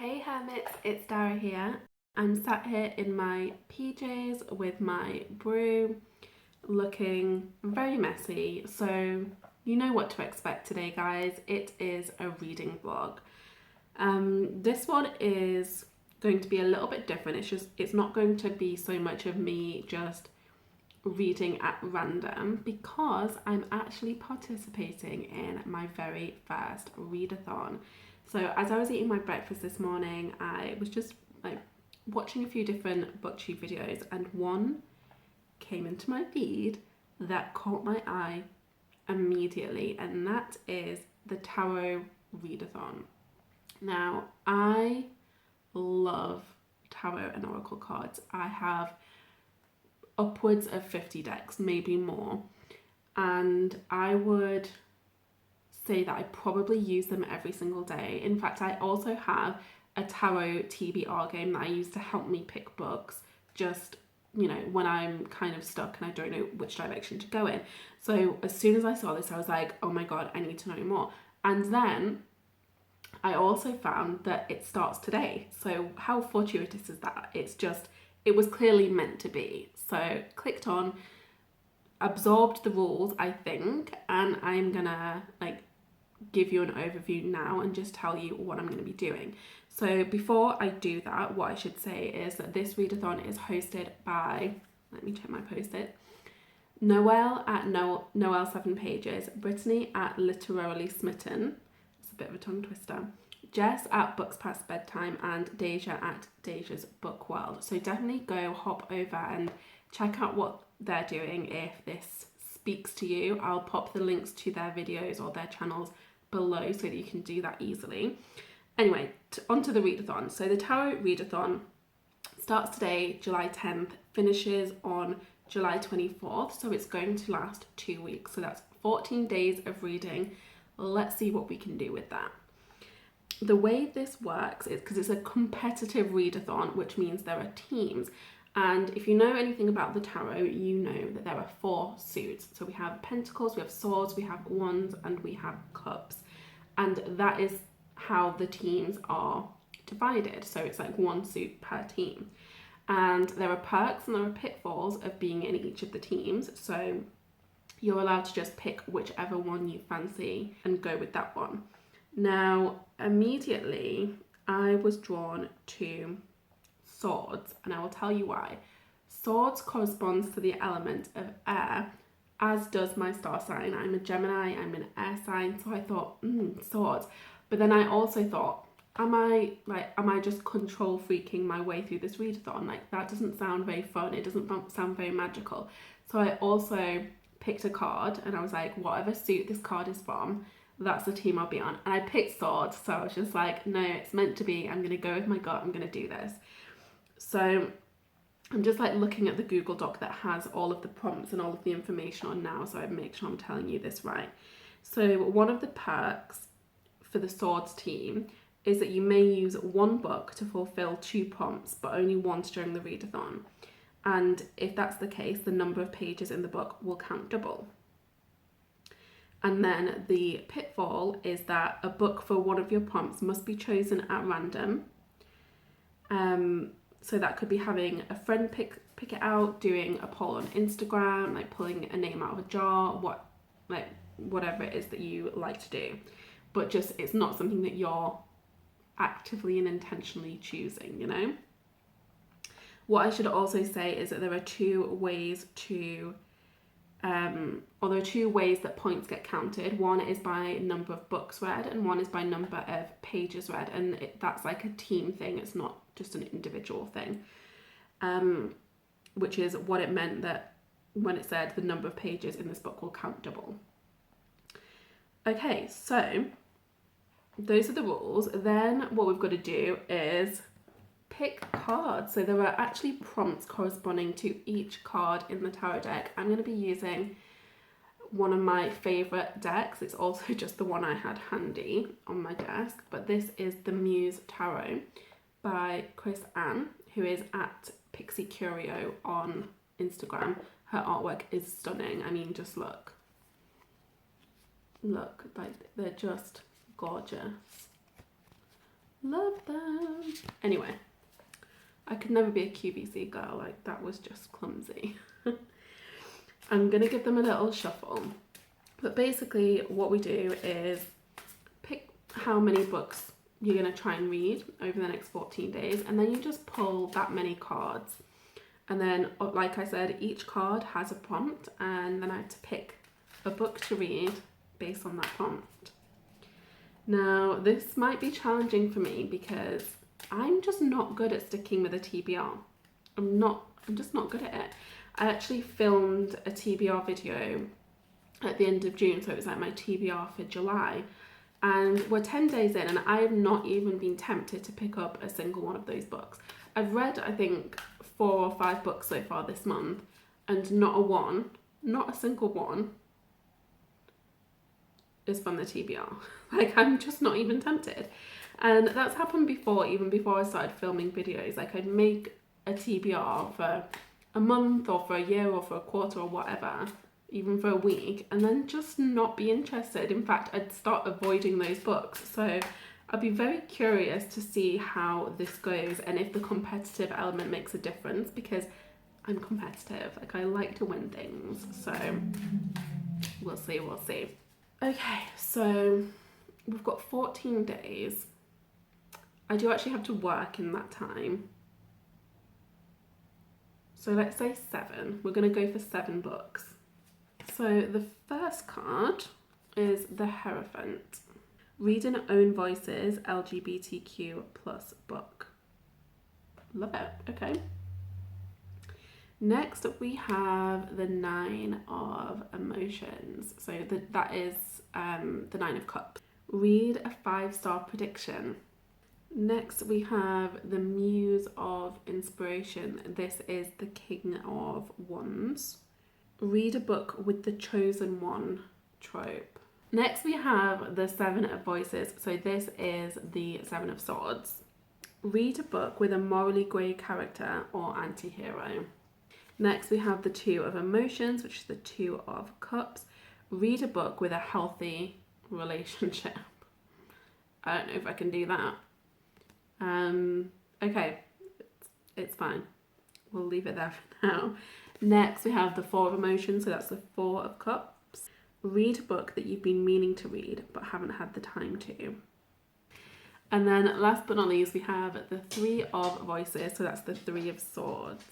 Hey Hermits, it's Dara here. I'm sat here in my PJs with my brew, looking very messy, so you know what to expect today, guys. It is a reading vlog. This one is going to be a little bit different. It's not going to be so much of me just reading at random because I'm actually participating in my very first readathon. So as I was eating my breakfast this morning, I was just like watching a few different booktube videos, and one came into my feed that caught my eye immediately, and that is the Tarot Readathon. Now, I love tarot and oracle cards. I have upwards of 50 decks, maybe more, and I would say that I probably use them every single day. In fact, I also have a tarot TBR game that I use to help me pick books, just, you know, when I'm kind of stuck and I don't know which direction to go in. So as soon as I saw this, I was like, oh my god, I need to know more. And then I also found that it starts today. So how fortuitous is that? It was clearly meant to be. So clicked on, absorbed the rules, I think, and I'm gonna give you an overview now and just tell you what I'm going to be doing. So before I do that, what I should say is that this readathon is hosted by, let me check my post-it, Noelle at Noelle 7 Pages, Brittany at Literally Smitten, it's a bit of a tongue twister, Jess at Books Past Bedtime, and Deja at Deja's Book World. So definitely go hop over and check out what they're doing if this speaks to you. I'll pop the links to their videos or their channels below so that you can do that easily. Anyway, onto the readathon. So the Tarot Readathon starts today, July 10th, finishes on July 24th, so it's going to last 2 weeks. So that's 14 days of reading. Let's see what we can do with that. The way this works is because it's a competitive readathon, which means there are teams. And if you know anything about the tarot, you know that there are 4 suits. So we have pentacles, we have swords, we have wands, and we have cups. And that is how the teams are divided. So it's like 1 suit per team. And there are perks and there are pitfalls of being in each of the teams. So you're allowed to just pick whichever one you fancy and go with that one. Now, immediately, I was drawn to swords, and I will tell you why. Swords corresponds to the element of air, as does my star sign. I'm a Gemini, I'm an air sign, so I thought, swords. But then I also thought, am I just control freaking my way through this readathon? Like, that doesn't sound very fun, it doesn't sound very magical. So I also picked a card, and I was like, whatever suit this card is from, that's the team I'll be on. And I picked swords, so I was just like, no, it's meant to be, I'm gonna go with my gut, I'm gonna do this. So I'm just like looking at the Google Doc that has all of the prompts and all of the information on now, so I make sure I'm telling you this right. So one of the perks for the swords team is that you may use 1 book to fulfill 2 prompts, but only once during the readathon. And if that's the case, the number of pages in the book will count double. And then the pitfall is that a book for one of your prompts must be chosen at random. So that could be having a friend pick it out, doing a poll on Instagram, like pulling a name out of a jar, whatever it is that you like to do. But just, it's not something that you're actively and intentionally choosing, you know? What I should also say is that there are 2 ways to or there are 2 ways that points get counted. One is by number of books read, and one is by number of pages read, and that's like a team thing, it's not just an individual thing, which is what it meant that when it said the number of pages in this book will count double. Okay, so those are the rules. Then what we've got to do is pick cards. So there are actually prompts corresponding to each card in the tarot deck. I'm going to be using one of my favourite decks. It's also just the one I had handy on my desk, but this is the Muse Tarot by Chris Ann, who is at Pixie Curio on Instagram. Her artwork is stunning. I mean, just look, like they're just gorgeous. Love them. Anyway, I could never be a QVC girl. Like, that was just clumsy. I'm gonna give them a little shuffle. But basically what we do is pick how many books you're gonna try and read over the next 14 days, and then you just pull that many cards. And then, like I said, each card has a prompt, and then I have to pick a book to read based on that prompt. Now, this might be challenging for me because I'm just not good at sticking with a TBR. I'm just not good at it. I actually filmed a TBR video at the end of June, so it was like my TBR for July. And we're 10 days in, and I have not even been tempted to pick up a single one of those books. I've read, I think, 4 or 5 books so far this month, and not a single one is from the TBR. Like, I'm just not even tempted. And that's happened before, even before I started filming videos. Like, I'd make a TBR for a month or for a year or for a quarter or whatever, even for a week, and then just not be interested. In fact, I'd start avoiding those books. So I'd be very curious to see how this goes and if the competitive element makes a difference, because I'm competitive. Like, I like to win things. So we'll see. Okay, so we've got 14 days. I do actually have to work in that time. So let's say 7. We're going to go for 7 books. So the first card is the Hierophant. Read in Own Voices LGBTQ plus book. Love it. Okay. Next we have the 9 of Emotions. So that is the 9 of Cups. Read a 5-star prediction. Next we have the Muse of Inspiration. This is the King of Wands. Read a book with the chosen one trope. Next we have the 7 of Voices. So this is the 7 of Swords. Read a book with a morally grey character or anti-hero. Next we have the 2 of Emotions, which is the 2 of Cups. Read a book with a healthy relationship. I don't know if I can do that. Okay, it's fine. We'll leave it there for now. Next we have the 4 of Emotions, so that's the 4 of Cups. Read a book that you've been meaning to read but haven't had the time to. And then last but not least we have the 3 of Voices, so that's the 3 of Swords.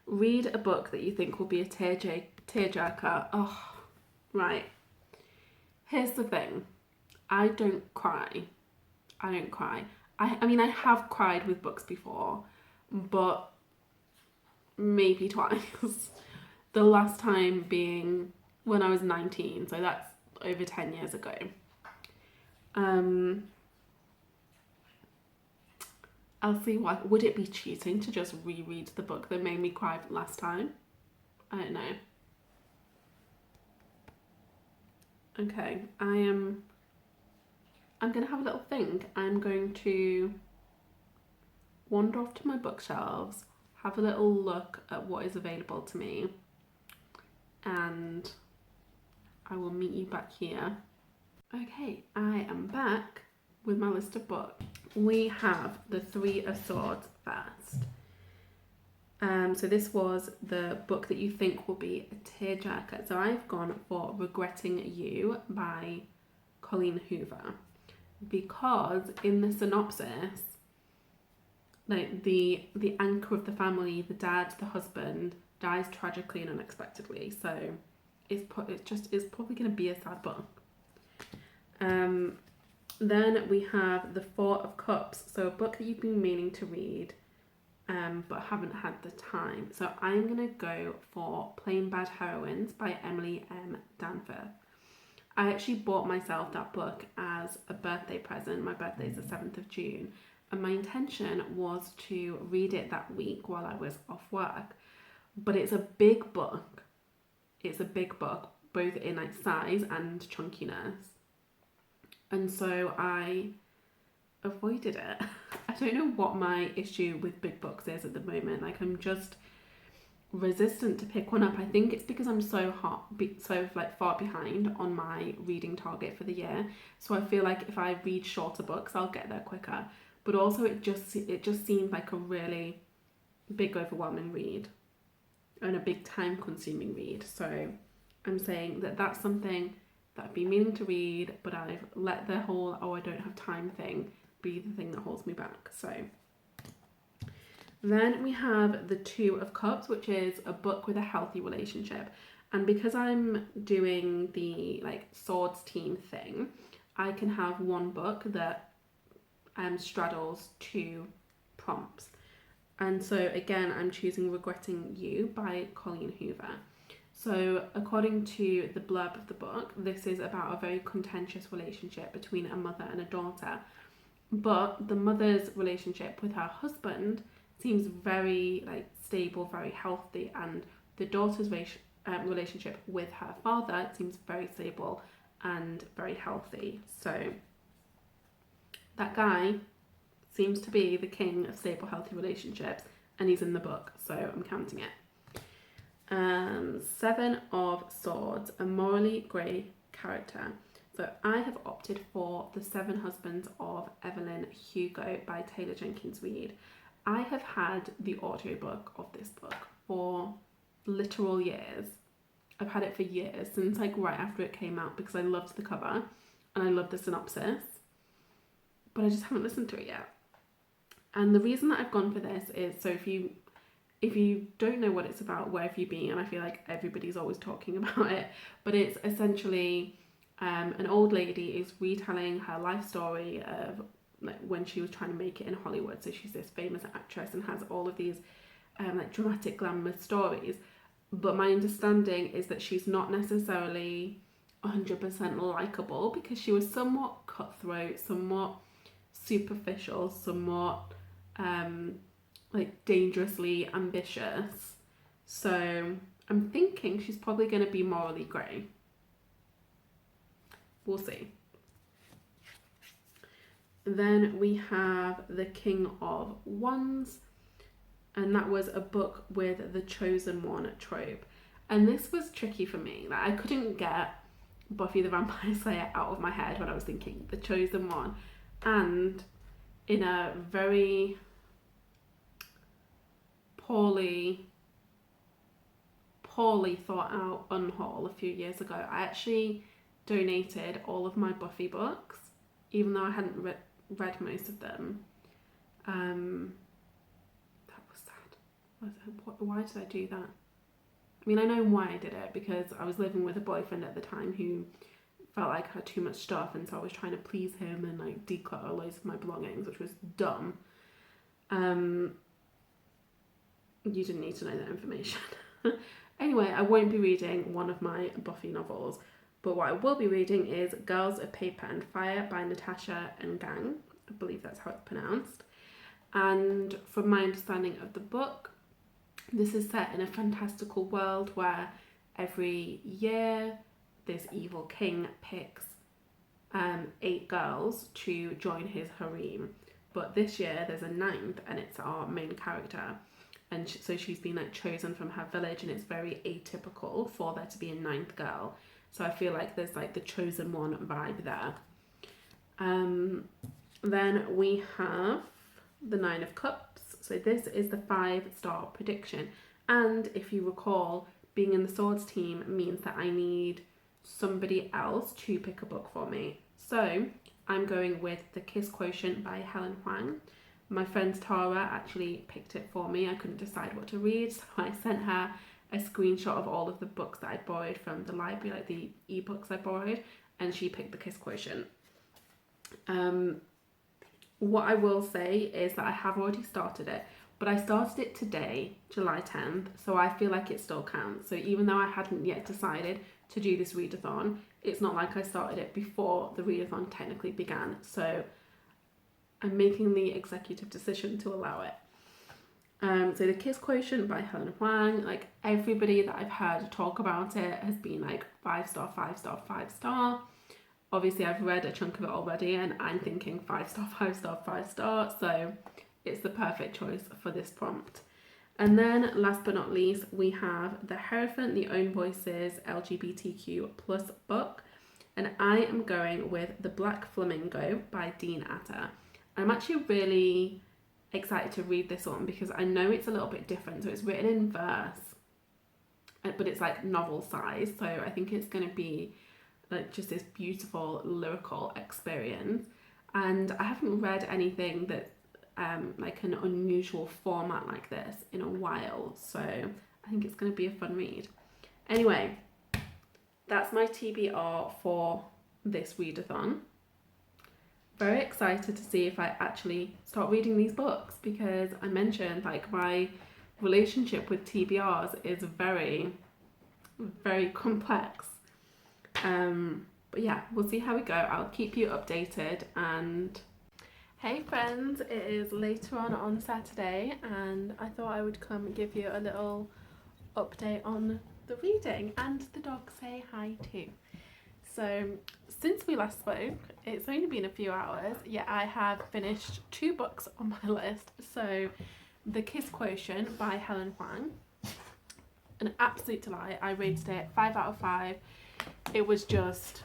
Read a book that you think will be a tearjerker. Oh, right. Here's the thing. I don't cry. I mean, I have cried with books before, but maybe twice. The last time being when I was 19, so that's over 10 years ago. I'll see why. Would it be cheating to just reread the book that made me cry last time? I don't know. Okay, I'm gonna have a little think. I'm going to wander off to my bookshelves, have a little look at what is available to me, and I will meet you back here. Okay, I am back with my list of books. We have the 3 of Swords first. So this was the book that you think will be a tearjerker. So I've gone for Regretting You by Colleen Hoover, because in the synopsis, like the anchor of the family, the dad, the husband, dies tragically and unexpectedly. So it's probably going to be a sad book. Then we have the 4 of Cups, so a book that you've been meaning to read, but haven't had the time. So I'm going to go for Plain Bad Heroines by Emily M. Danforth. I actually bought myself that book as a birthday present. My birthday is the 7th of June. And my intention was to read it that week while I was off work. But it's a big book. It's a big book, both in like size and chunkiness. And so I avoided it. I don't know what my issue with big books is at the moment. Like, resistant to pick one up. I think it's because I'm so like far behind on my reading target for the year. So I feel like if I read shorter books, I'll get there quicker. But also it just seemed like a really big overwhelming read and a big time consuming read. So I'm saying that that's something that I've been meaning to read, but I've let the whole I don't have time thing be the thing that holds me back. So then we have the Two of Cups, which is a book with a healthy relationship. And because I'm doing the like swords team thing, I can have one book that straddles two prompts. And so again, I'm choosing Regretting You by Colleen Hoover. So according to the blurb of the book, this is about a very contentious relationship between a mother and a daughter. But the mother's relationship with her husband seems very like stable, very healthy, and the daughter's relationship with her father seems very stable and very healthy. So that guy seems to be the king of stable, healthy relationships, and he's in the book, so I'm counting it. Seven of Swords, a morally grey character. So I have opted for The Seven Husbands of Evelyn Hugo by Taylor Jenkins Reid. I have had the audiobook of this book for literal years. I've had it for years, since like right after it came out, because I loved the cover and I loved the synopsis, but I just haven't listened to it yet. And the reason that I've gone for this is, so if you don't know what it's about, where have you been? And I feel like everybody's always talking about it, but it's essentially an old lady is retelling her life story of like when she was trying to make it in Hollywood. So she's this famous actress and has all of these like dramatic, glamorous stories. But my understanding is that she's not necessarily 100% likable, because she was somewhat cutthroat, somewhat superficial, somewhat like dangerously ambitious. So I'm thinking she's probably going to be morally grey. We'll see. Then we have The King of Wands, and that was a book with the Chosen One trope. And this was tricky for me. Like, I couldn't get Buffy the Vampire Slayer out of my head when I was thinking The Chosen One. And in a very poorly thought out unhaul a few years ago, I actually donated all of my Buffy books, even though I hadn't read most of them. That was sad. Why did I do that? I mean, I know why I did it, because I was living with a boyfriend at the time who felt like I had too much stuff, and so I was trying to please him and like declutter loads of my belongings, which was dumb. You didn't need to know that information. Anyway, I won't be reading one of my Buffy novels, but what I will be reading is Girls of Paper and Fire by Natasha and Gang. I believe that's how it's pronounced. And from my understanding of the book, this is set in a fantastical world where every year this evil king picks 8 girls to join his harem. But this year there's a 9th, and it's our main character. And so she's been like chosen from her village, and it's very atypical for there to be a 9th girl. So I feel like there's like the chosen one vibe there. Then we have the 9 of Cups. So this is the 5-star prediction. And if you recall, being in the swords team means that I need somebody else to pick a book for me. So I'm going with The Kiss Quotient by Helen Huang. My friend Tara actually picked it for me. I couldn't decide what to read, so I sent her a screenshot of all of the books that I borrowed from the library, like the ebooks I borrowed, and she picked The Kiss Quotient. What I will say is that I have already started it, but I started it today, July 10th, so I feel like it still counts. So even though I hadn't yet decided to do this readathon, it's not like I started it before the readathon technically began. So I'm making the executive decision to allow it. So The Kiss Quotient by Helen Huang, like everybody that I've heard talk about it has been like 5-star, 5-star, 5-star. Obviously I've read a chunk of it already, and I'm thinking 5-star, 5-star, 5-star. So it's the perfect choice for this prompt. And then last but not least, we have The Hierophant, The Own Voices LGBTQ plus book. And I am going with The Black Flamingo by Dean Atta. I'm actually really excited to read this one because I know it's a little bit different. So it's written in verse, but it's like novel size. So I think it's going to be like just this beautiful lyrical experience. And I haven't read anything that like an unusual format like this in a while, so I think it's going to be a fun read. Anyway, that's my TBR for this readathon. Very excited to see if I actually start reading these books, because I mentioned like my relationship with TBRs is very, very complex. But yeah, we'll see how we go. I'll keep you updated. And hey friends, it is later on Saturday, and I thought I would come give you a little update on the reading, and the dogs say hi too. So since we last spoke, it's only been a few hours, yet I have finished 2 books on my list. So The Kiss Quotient by Helen Huang, an absolute delight. I rated it 5 out of 5. It was just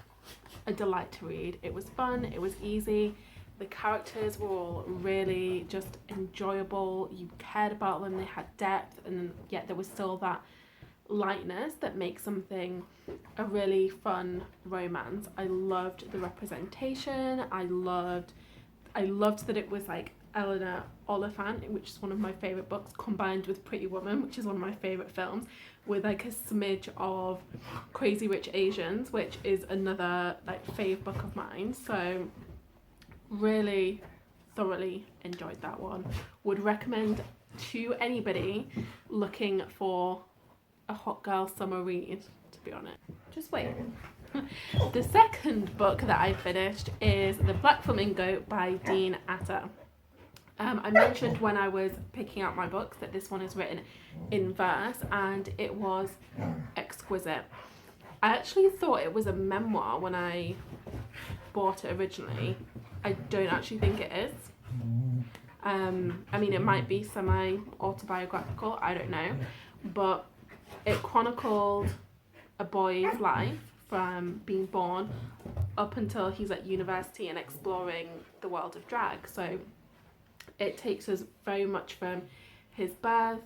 a delight to read. It was fun, it was easy. The characters were all really just enjoyable. You cared about them, they had depth, and yet there was still that lightness that makes something a really fun romance. I loved the representation. I loved that it was like Eleanor Oliphant, which is one of my favourite books, combined with Pretty Woman, which is one of my favourite films, with like a smidge of Crazy Rich Asians, which is another like fave book of mine. So really thoroughly enjoyed that one. Would recommend to anybody looking for a hot girl summer read, to be honest. Just wait. The second book that I finished is The Black Flamingo by Dean Atta. I mentioned when I was picking out my books that this one is written in verse, and it was exquisite. I actually thought it was a memoir when I bought it originally. I don't actually think it is. I mean, it might be semi-autobiographical, I don't know, but it chronicled a boy's life from being born up until he's at university and exploring the world of drag. So it takes us very much from his birth,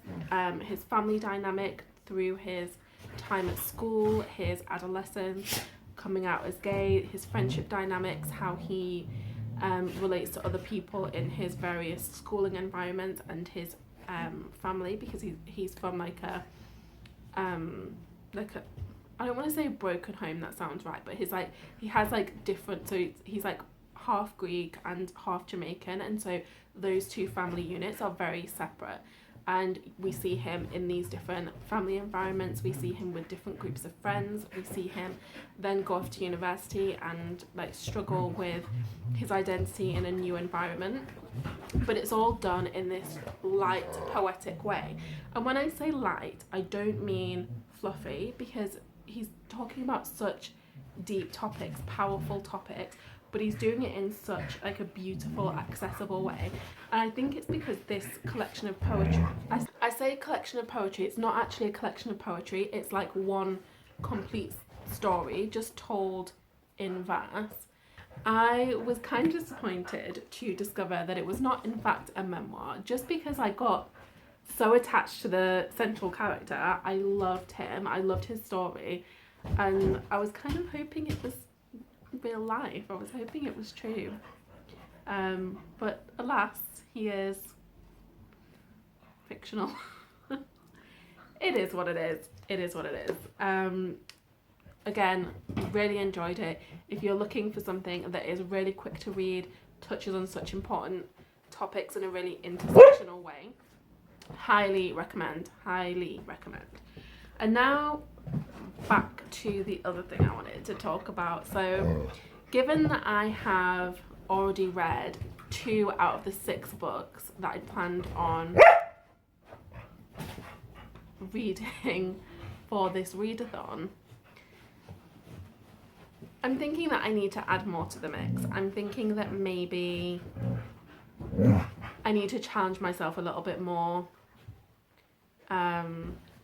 his family dynamic, through his time at school, his adolescence, coming out as gay, his friendship dynamics, how he relates to other people in his various schooling environments, and his family, because he's from like a I don't want to say broken home, that sounds right, but he has like different, so he's like half Greek and half Jamaican, and so those two family units are very separate. And we see him in these different family environments, we see him with different groups of friends, we see him then go off to university and like struggle with his identity in a new environment. But it's all done in this light, poetic way. And when I say light, I don't mean fluffy, because he's talking about such deep topics, powerful topics, but he's doing it in such like a beautiful, accessible way. And I think it's because this collection of poetry, I say collection of poetry, it's not actually a collection of poetry, it's like one complete story just told in verse. I was kind of disappointed to discover that it was not in fact a memoir, just because I got so attached to the central character. I loved him, I loved his story, and I was kind of hoping it was real life. I was hoping it was true, but alas, he is fictional. It is what it is. It is what it is. Again, really enjoyed it. If you're looking for something that is really quick to read, touches on such important topics in a really intersectional way, highly recommend, highly recommend. And now back to the other thing I wanted to talk about. So given that I have already read 2 out of the 6 books that I planned on reading for this readathon, I'm thinking that I need to add more to the mix. I'm thinking that maybe I need to challenge myself a little bit more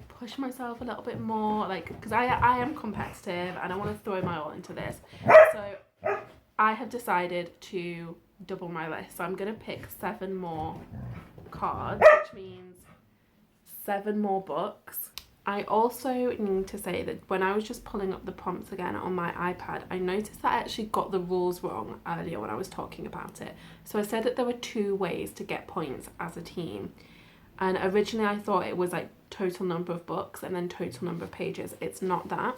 push myself a little bit more, like, because I am competitive and I want to throw my all into this. So I have decided to double my list. So I'm going to pick 7 more cards, which means 7 more books. I also need to say that when I was just pulling up the prompts again on my iPad, I noticed that I actually got the rules wrong earlier when I was talking about it. So I said that there were 2 ways to get points as a team. And originally I thought it was like total number of books and then total number of pages. It's not that.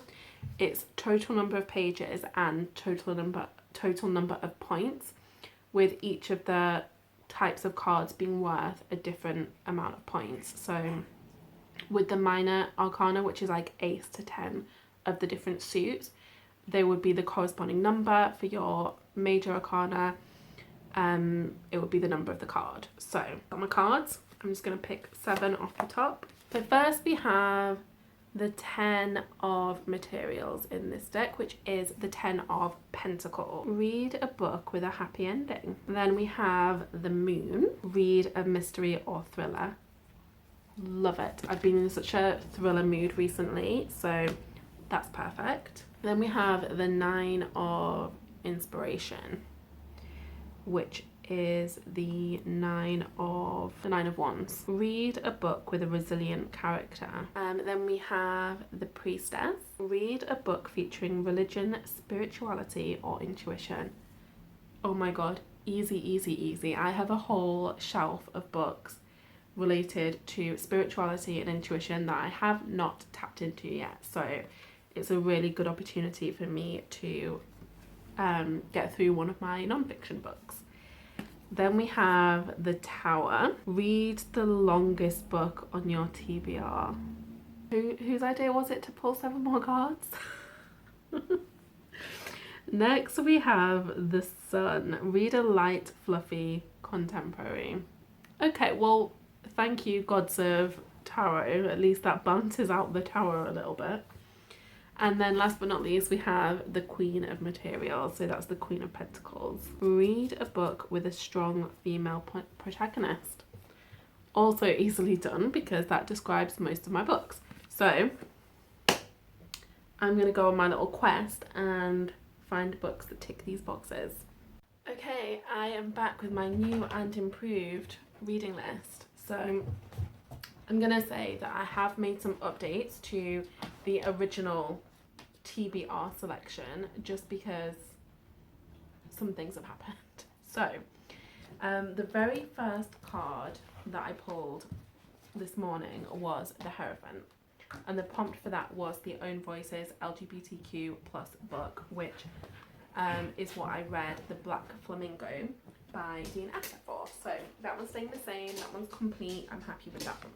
It's total number of pages and total number of points, with each of the types of cards being worth a different amount of points. So with the minor arcana, which is like ace to 10 of the different suits, they would be the corresponding number. For your major arcana, it would be the number of the card. So on my cards, I'm just going to pick 7 off the top. So first we have the 10 of materials in this deck, which is the 10 of Pentacles. Read a book with a happy ending. Then we have the Moon. Read a mystery or thriller. Love it. I've been in such a thriller mood recently, so that's perfect. Then we have the 9 of Inspiration, which is the 9 of Wands. Read a book with a resilient character. Then we have the Priestess. Read a book featuring religion, spirituality, or intuition. Oh my god, easy, easy, easy. I have a whole shelf of books related to spirituality and intuition that I have not tapped into yet, so it's a really good opportunity for me to get through one of my non-fiction books. Then we have the Tower. Read the longest book on your TBR. Whose idea was it to pull 7 more cards? Next we have the Sun. Read a light, fluffy contemporary. Okay, well, thank you, gods of tarot. At least that balances out the Tower a little bit. And then last but not least, we have the Queen of Materials. So that's the Queen of Pentacles. Read a book with a strong female protagonist. Also easily done, because that describes most of my books. So I'm going to go on my little quest and find books that tick these boxes. Okay, I am back with my new and improved reading list. So I'm going to say that I have made some updates to the original TBR selection, just because some things have happened. So the very first card that I pulled this morning was the Hierophant, and the prompt for that was the Own Voices LGBTQ+ book, which is what I read, the Black Flamingo by Dean Asher for. So that one's staying the same, that one's complete, I'm happy with that one.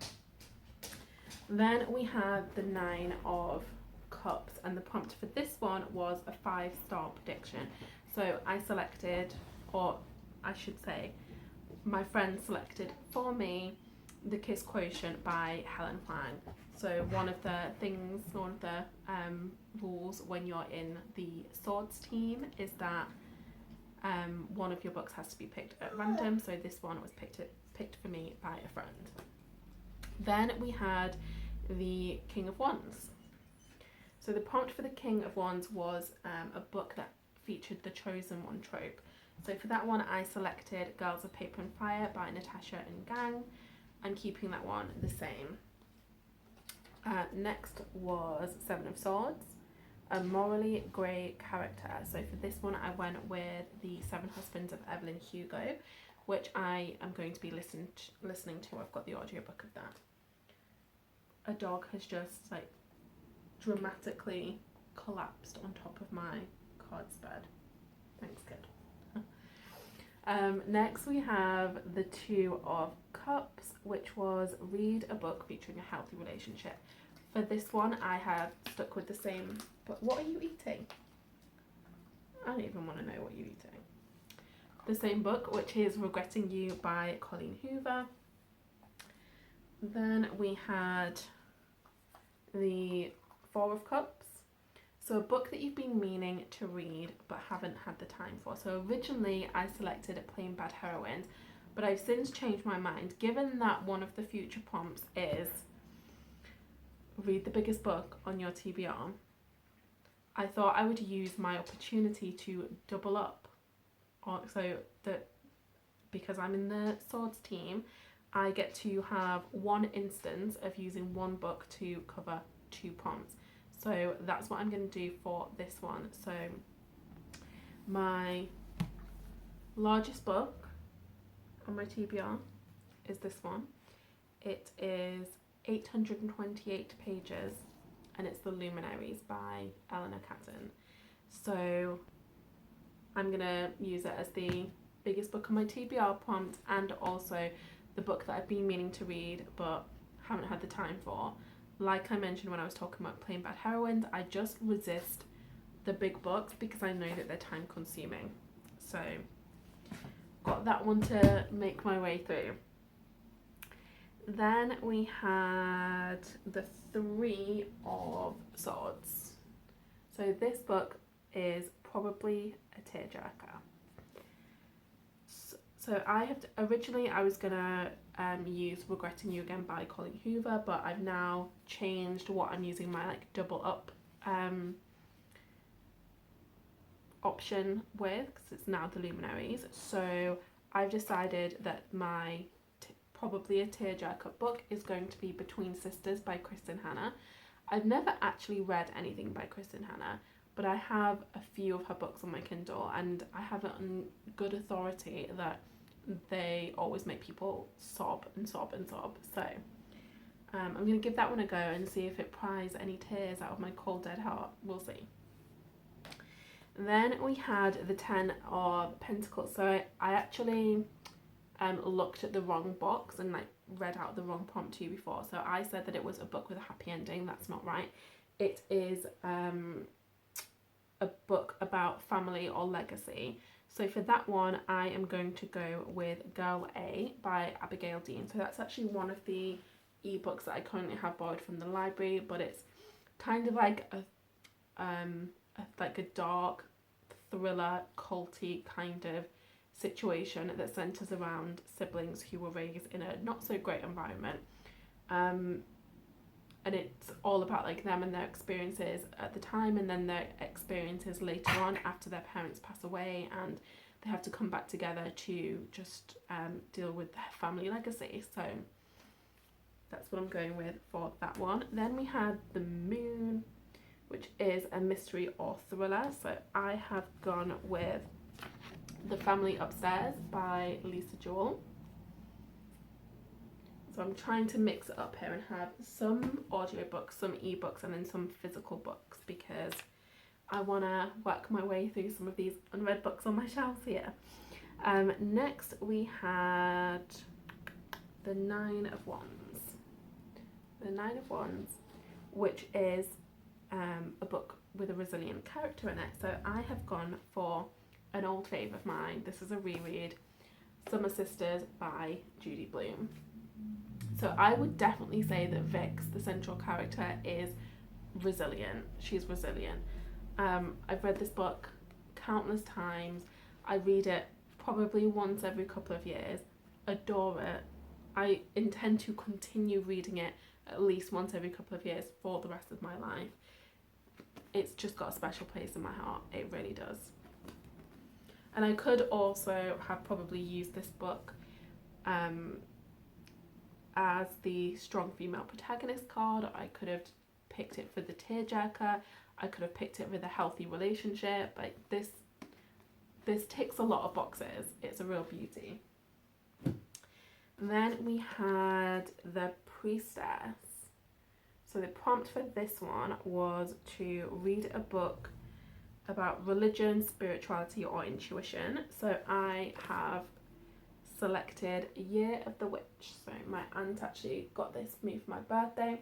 Then we had the 9 of Cups, and the prompt for this one was a 5-star prediction. So I selected, or I should say, my friend selected for me The Kiss Quotient by Helen Huang. So one of the rules when you're in the swords team is that one of your books has to be picked at random. So this one was picked for me by a friend. Then we had the King of Wands. So the prompt for the King of Wands was a book that featured the Chosen One trope. So for that one, I selected Girls of Paper and Fire by Natasha and Gang, and keeping that one the same. Next was 7 of Swords, a morally grey character. So for this one, I went with the 7 Husbands of Evelyn Hugo, which I am going to be listening to. I've got the audiobook of that. A dog has just like dramatically collapsed on top of my card's bed. Thanks, kid. Next we have the 2 of Cups, which was read a book featuring a healthy relationship. For this one, I have stuck with the same, but what are you eating? I don't even want to know what you're eating. The same book, which is Regretting You by Colleen Hoover. Then we had the 4 of Cups. So a book that you've been meaning to read but haven't had the time for. So originally I selected Plain Bad Heroines, but I've since changed my mind, given that one of the future prompts is read the biggest book on your TBR, I thought I would use my opportunity to double up. So that because I'm in the swords team, I get to have one instance of using one book to cover 2 prompts. So that's what I'm going to do for this one. So my largest book on my TBR is this one. It is 828 pages and it's The Luminaries by Eleanor Catton. So I'm going to use it as the biggest book on my TBR prompt, and also the book that I've been meaning to read but haven't had the time for. Like I mentioned when I was talking about Plain Bad Heroines, I just resist the big books because I know that they're time consuming. So got that one to make my way through. Then we had the 3 of Swords. So this book is probably a tearjerker. So originally I was gonna use Regretting You Again by Colleen Hoover, but I've now changed what I'm using my like double up option with, because it's now The Luminaries. So I've decided that my probably a tearjerker book is going to be Between Sisters by Kristen Hanna. I've never actually read anything by Kristen Hanna, but I have a few of her books on my Kindle, and I have it on good authority that they always make people sob and sob and sob. So I'm going to give that one a go and see if it pries any tears out of my cold dead heart. We'll see. Then we had the 10 of Pentacles. So I actually looked at the wrong box and like read out the wrong prompt to you before. So I said that it was a book with a happy ending. That's not right. It is a book about family or legacy. So for that one, I am going to go with Girl A by Abigail Dean. So that's actually one of the ebooks that I currently have borrowed from the library, but it's kind of like a dark thriller, culty kind of situation that centers around siblings who were raised in a not so great environment, and it's all about like them and their experiences at the time, and then their experiences later on after their parents pass away, and they have to come back together to just deal with their family legacy. So that's what I'm going with for that one. Then we had The Moon, which is a mystery or thriller. So I have gone with The Family Upstairs by Lisa Jewell. So I'm trying to mix it up here and have some audiobooks, some ebooks, and then some physical books, because I want to work my way through some of these unread books on my shelves here. Next we had The 9 of Wands. The 9 of Wands, which is a book with a resilient character in it. So I have gone for an old fave of mine. This is a reread, Summer Sisters by Judy Blume. So I would definitely say that Vix, the central character, is resilient. She's resilient. I've read this book countless times. I read it probably once every couple of years. Adore it. I intend to continue reading it at least once every couple of years for the rest of my life. It's just got a special place in my heart. It really does. And I could also have probably used this book as the strong female protagonist card. I could have picked it for the tearjerker. I could have picked it for the healthy relationship. Like this ticks a lot of boxes. It's a real beauty. Then we had The Priestess. So the prompt for this one was to read a book about religion, spirituality, or intuition. So I have selected Year of the Witch. So my aunt actually got this for me for my birthday.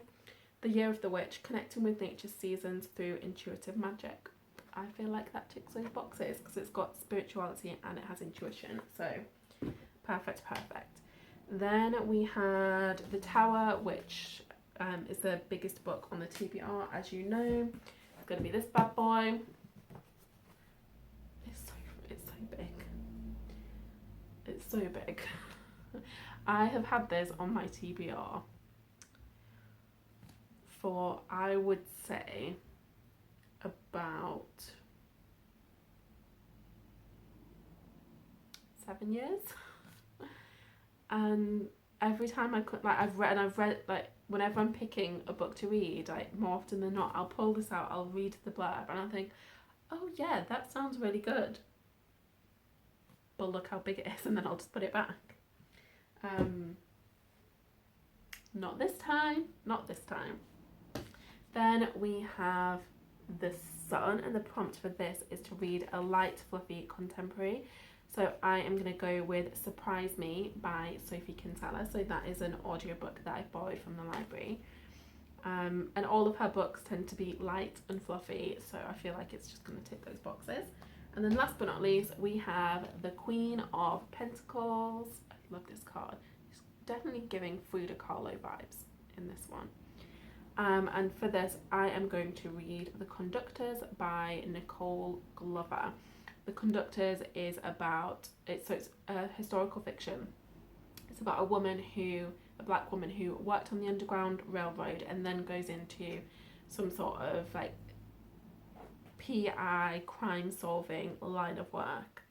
The Year of the Witch, connecting with nature's seasons through intuitive magic. I feel like that ticks those boxes because it's got spirituality and it has intuition. So perfect. Then we had The Tower, which is the biggest book on the TBR, as you know. It's going to be this bad boy. It's so big. It's so big. I have had this on my TBR for, I would say, about 7 years. And every time I've read like, whenever I'm picking a book to read, like more often than not, I'll pull this out, I'll read the blurb, and I'll think, oh yeah, that sounds really good, but look how big it is, and then I'll just put it back. Not this time, not this time. Then we have The Sun, and the prompt for this is to read a light, fluffy contemporary. So I am going to go with Surprise Me by Sophie Kinsella. So that is an audiobook that I borrowed from the library. And all of her books tend to be light and fluffy, so I feel like it's just going to tick those boxes. And then last but not least, we have The Queen of Pentacles. I love this card. It's definitely giving Frida Kahlo vibes in this one. And for this, I am going to read The Conductors by Nicole Glover. The Conductors is about, it's a historical fiction. It's about a black woman who worked on the Underground Railroad and then goes into some sort of like PI, crime solving line of work.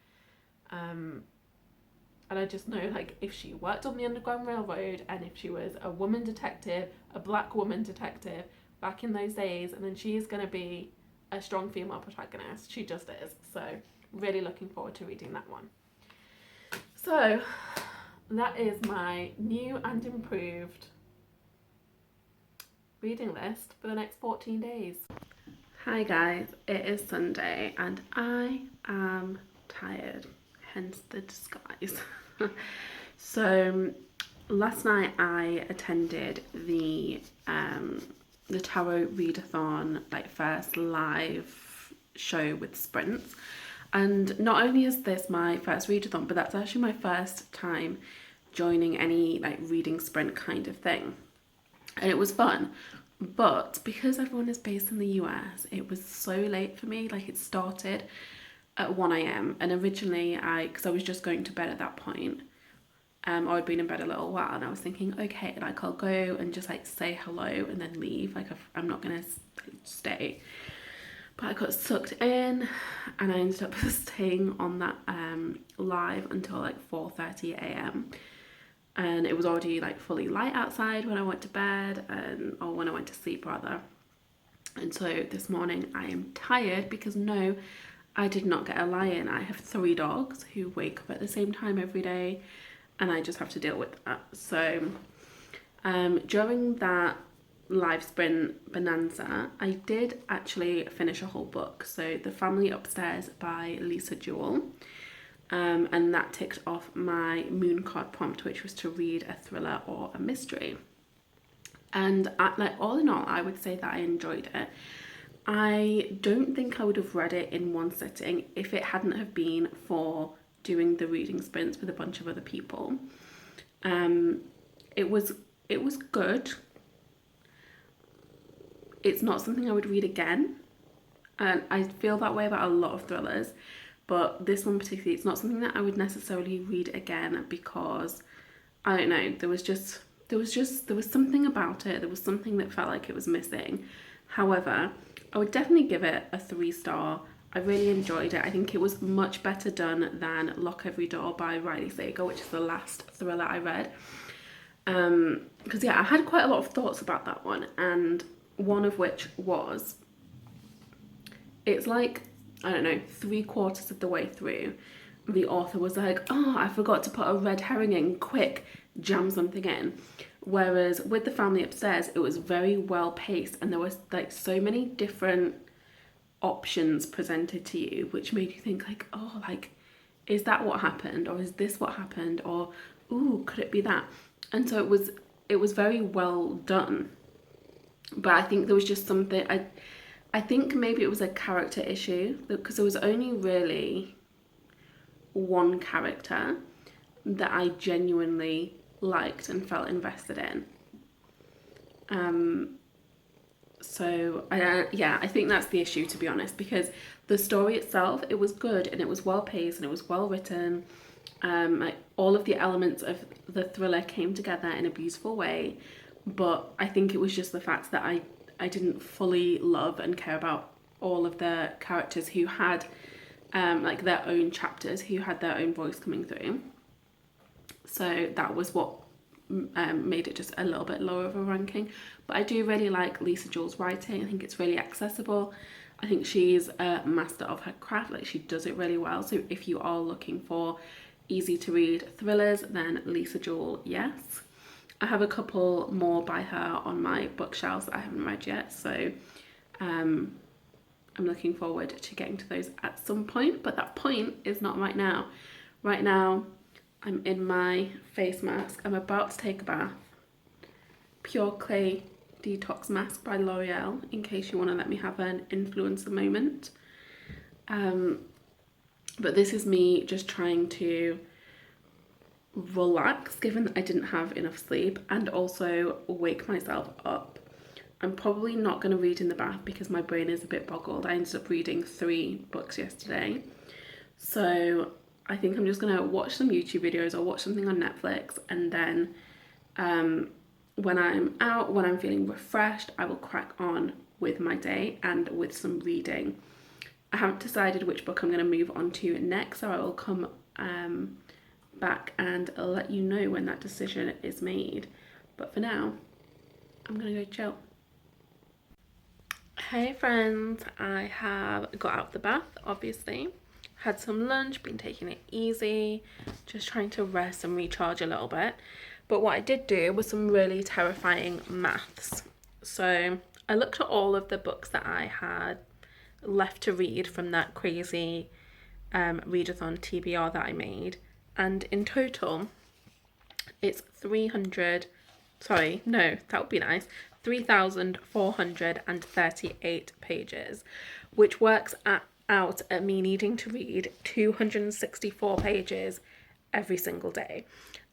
And I just know, like, if she worked on the Underground Railroad and if she was a woman detective, a black woman detective back in those days, and then she is going to be a strong female protagonist. She just is. So really looking forward to reading that one. So that is my new and improved reading list for the next 14 days. Hi guys, it is Sunday and I am tired, hence the disguise. So last night I attended the Tarot Readathon, like, first live show with sprints. And not only is this my first readathon, but that's actually my first time joining any like reading sprint kind of thing. And it was fun. But because everyone is based in the US, it was so late for me. Like, it started at 1 a.m. And originally because I was just going to bed at that point, I'd been in bed a little while, and I was thinking, okay, like, I'll go and just like say hello and then leave. Like, I'm not gonna stay. But I got sucked in and I ended up staying on that live until like 4:30 a.m. And it was already like fully light outside when I went to bed, or when I went to sleep rather. And so this morning I am tired because no, I did not get a lie in. I have 3 dogs who wake up at the same time every day, and I just have to deal with that. So during that live sprint bonanza, I did actually finish a whole book. So The Family Upstairs by Lisa Jewell, and that ticked off my moon card prompt, which was to read a thriller or a mystery. And like, all in all, I would say that I enjoyed it. I don't think I would have read it in one sitting if it hadn't have been for doing the reading sprints with a bunch of other people. It was good. It's not something I would read again, and I feel that way about a lot of thrillers, but this one particularly, it's not something that I would necessarily read again because, I don't know, there was something about it, there was something that felt like it was missing. However, I would definitely give it a 3-star. I really enjoyed it. I think it was much better done than Lock Every Door by Riley Sager, which is the last thriller I read. Because yeah, I had quite a lot of thoughts about that one, and one of which was, it's like, I don't know, 3/4 of the way through, the author was like, oh, I forgot to put a red herring in, quick, jam something in. Whereas with The Family Upstairs, it was very well paced, and there was like so many different options presented to you, which made you think like, oh, like, is that what happened, or is this what happened, or ooh, could it be that? And so it was very well done. But I think there was just something, I think maybe it was a character issue, because there was only really one character that I genuinely liked and felt invested in. So yeah, I think that's the issue, to be honest, because the story itself, it was good and it was well paced and it was well written. Like, all of the elements of the thriller came together in a beautiful way, but I think it was just the fact that I didn't fully love and care about all of the characters who had like their own chapters, who had their own voice coming through. So that was what made it just a little bit lower of a ranking. But I do really like Lisa Jewell's writing. I think it's really accessible. I think she's a master of her craft. Like, she does it really well. So if you are looking for easy to read thrillers, then Lisa Jewell, yes. I have a couple more by her on my bookshelves that I haven't read yet, so I'm looking forward to getting to those at some point, but that point is not right now. Right now I'm in my face mask. I'm about to take a bath. Pure Clay Detox Mask by L'Oreal, in case you want to let me have an influencer moment. But this is me just trying to relax, given that I didn't have enough sleep, and also wake myself up. I'm probably not going to read in the bath because my brain is a bit boggled. I ended up reading 3 books yesterday, so I think I'm just going to watch some YouTube videos or watch something on Netflix, and then when I'm out, when I'm feeling refreshed, I will crack on with my day and with some reading. I haven't decided which book I'm going to move on to next, so I will come back and I'll let you know when that decision is made. But for now, I'm gonna go chill. Hey friends, I have got out of the bath, obviously. Had some lunch, been taking it easy, just trying to rest and recharge a little bit. But what I did do was some really terrifying maths. So I looked at all of the books that I had left to read from that crazy readathon TBR that I made. And in total, it's 3,438 pages, which works out at me needing to read 264 pages every single day.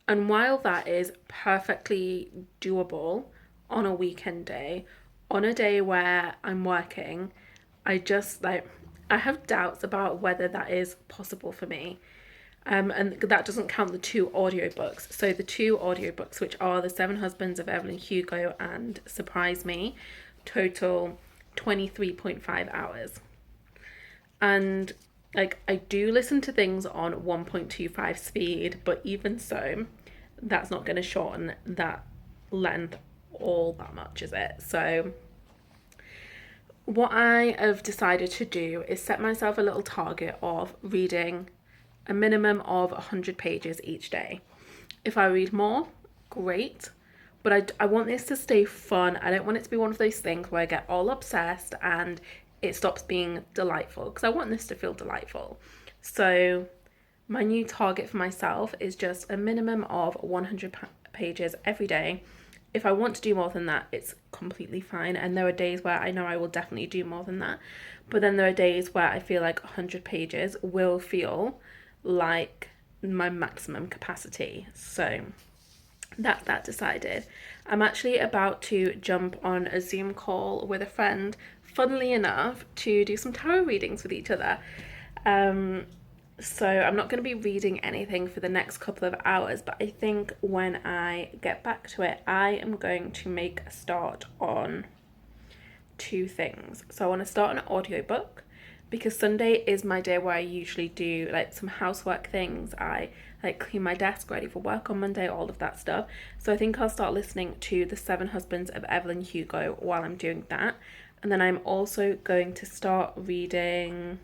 And while that is perfectly doable on a weekend day, on a day where I'm working, I have doubts about whether that is possible for me. And that doesn't count the 2 audiobooks. So the 2 audiobooks, which are The 7 Husbands of Evelyn Hugo and Surprise Me, total 23.5 hours. And like, I do listen to things on 1.25 speed, but even so, that's not going to shorten that length all that much, is it? So what I have decided to do is set myself a little target of reading a minimum of 100 pages each day. If I read more, great, but I want this to stay fun. I don't want it to be one of those things where I get all obsessed and it stops being delightful, because I want this to feel delightful. So my new target for myself is just a minimum of 100 pages every day. If I want to do more than that, it's completely fine. And there are days where I know I will definitely do more than that. But then there are days where I feel like 100 pages will feel like my maximum capacity. So that's that decided. I'm actually about to jump on a Zoom call with a friend, funnily enough, to do some tarot readings with each other. So I'm not going to be reading anything for the next couple of hours, but I think when I get back to it, I am going to make a start on 2 things. So I want to start an audiobook, because Sunday is my day where I usually do like some housework things. I like clean my desk, ready for work on Monday, all of that stuff. So I think I'll start listening to The 7 Husbands of Evelyn Hugo while I'm doing that. And then I'm also going to start reading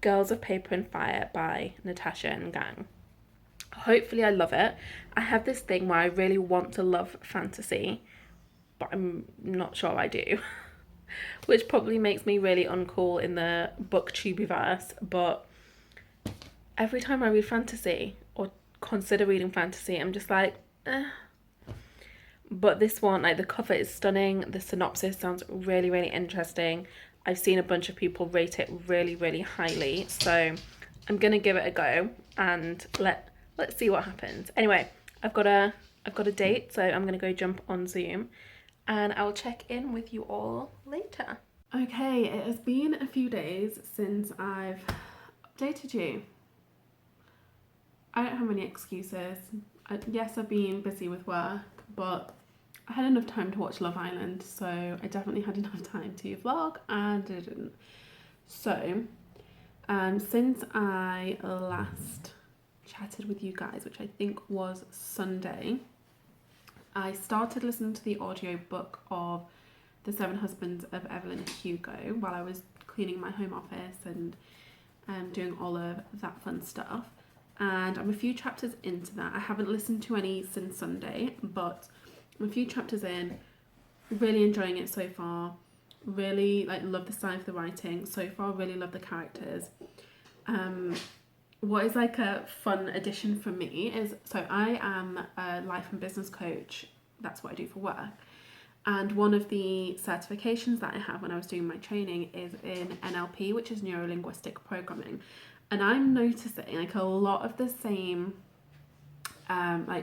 Girls of Paper and Fire by Natasha and Gang. Hopefully I love it. I have this thing where I really want to love fantasy, but I'm not sure I do. Which probably makes me really uncool in the booktubeverse, but every time I read fantasy or consider reading fantasy, I'm just like, eh. But this one, like, the cover is stunning, the synopsis sounds really, really interesting. I've seen a bunch of people rate it really, really highly, so I'm gonna give it a go and let's see what happens. Anyway, I've got a date, so I'm gonna go jump on Zoom, and I'll check in with you all later. Okay, it has been a few days since I've updated you. I don't have any excuses. Yes, I've been busy with work, but I had enough time to watch Love Island, so I definitely had enough time to vlog, and I didn't. So, since I last chatted with you guys, which I think was Sunday, I started listening to the audiobook of The Seven Husbands of Evelyn Hugo while I was cleaning my home office and doing all of that fun stuff. And I'm a few chapters into that. I haven't listened to any since Sunday, but I'm a few chapters in, really enjoying it so far. Really love the style of the writing so far, really love the characters. What is a fun addition for me is, so I am a life and business coach. That's what I do for work. And one of the certifications that I have when I was doing my training is in NLP, which is neuro-linguistic programming. And I'm noticing a lot of the same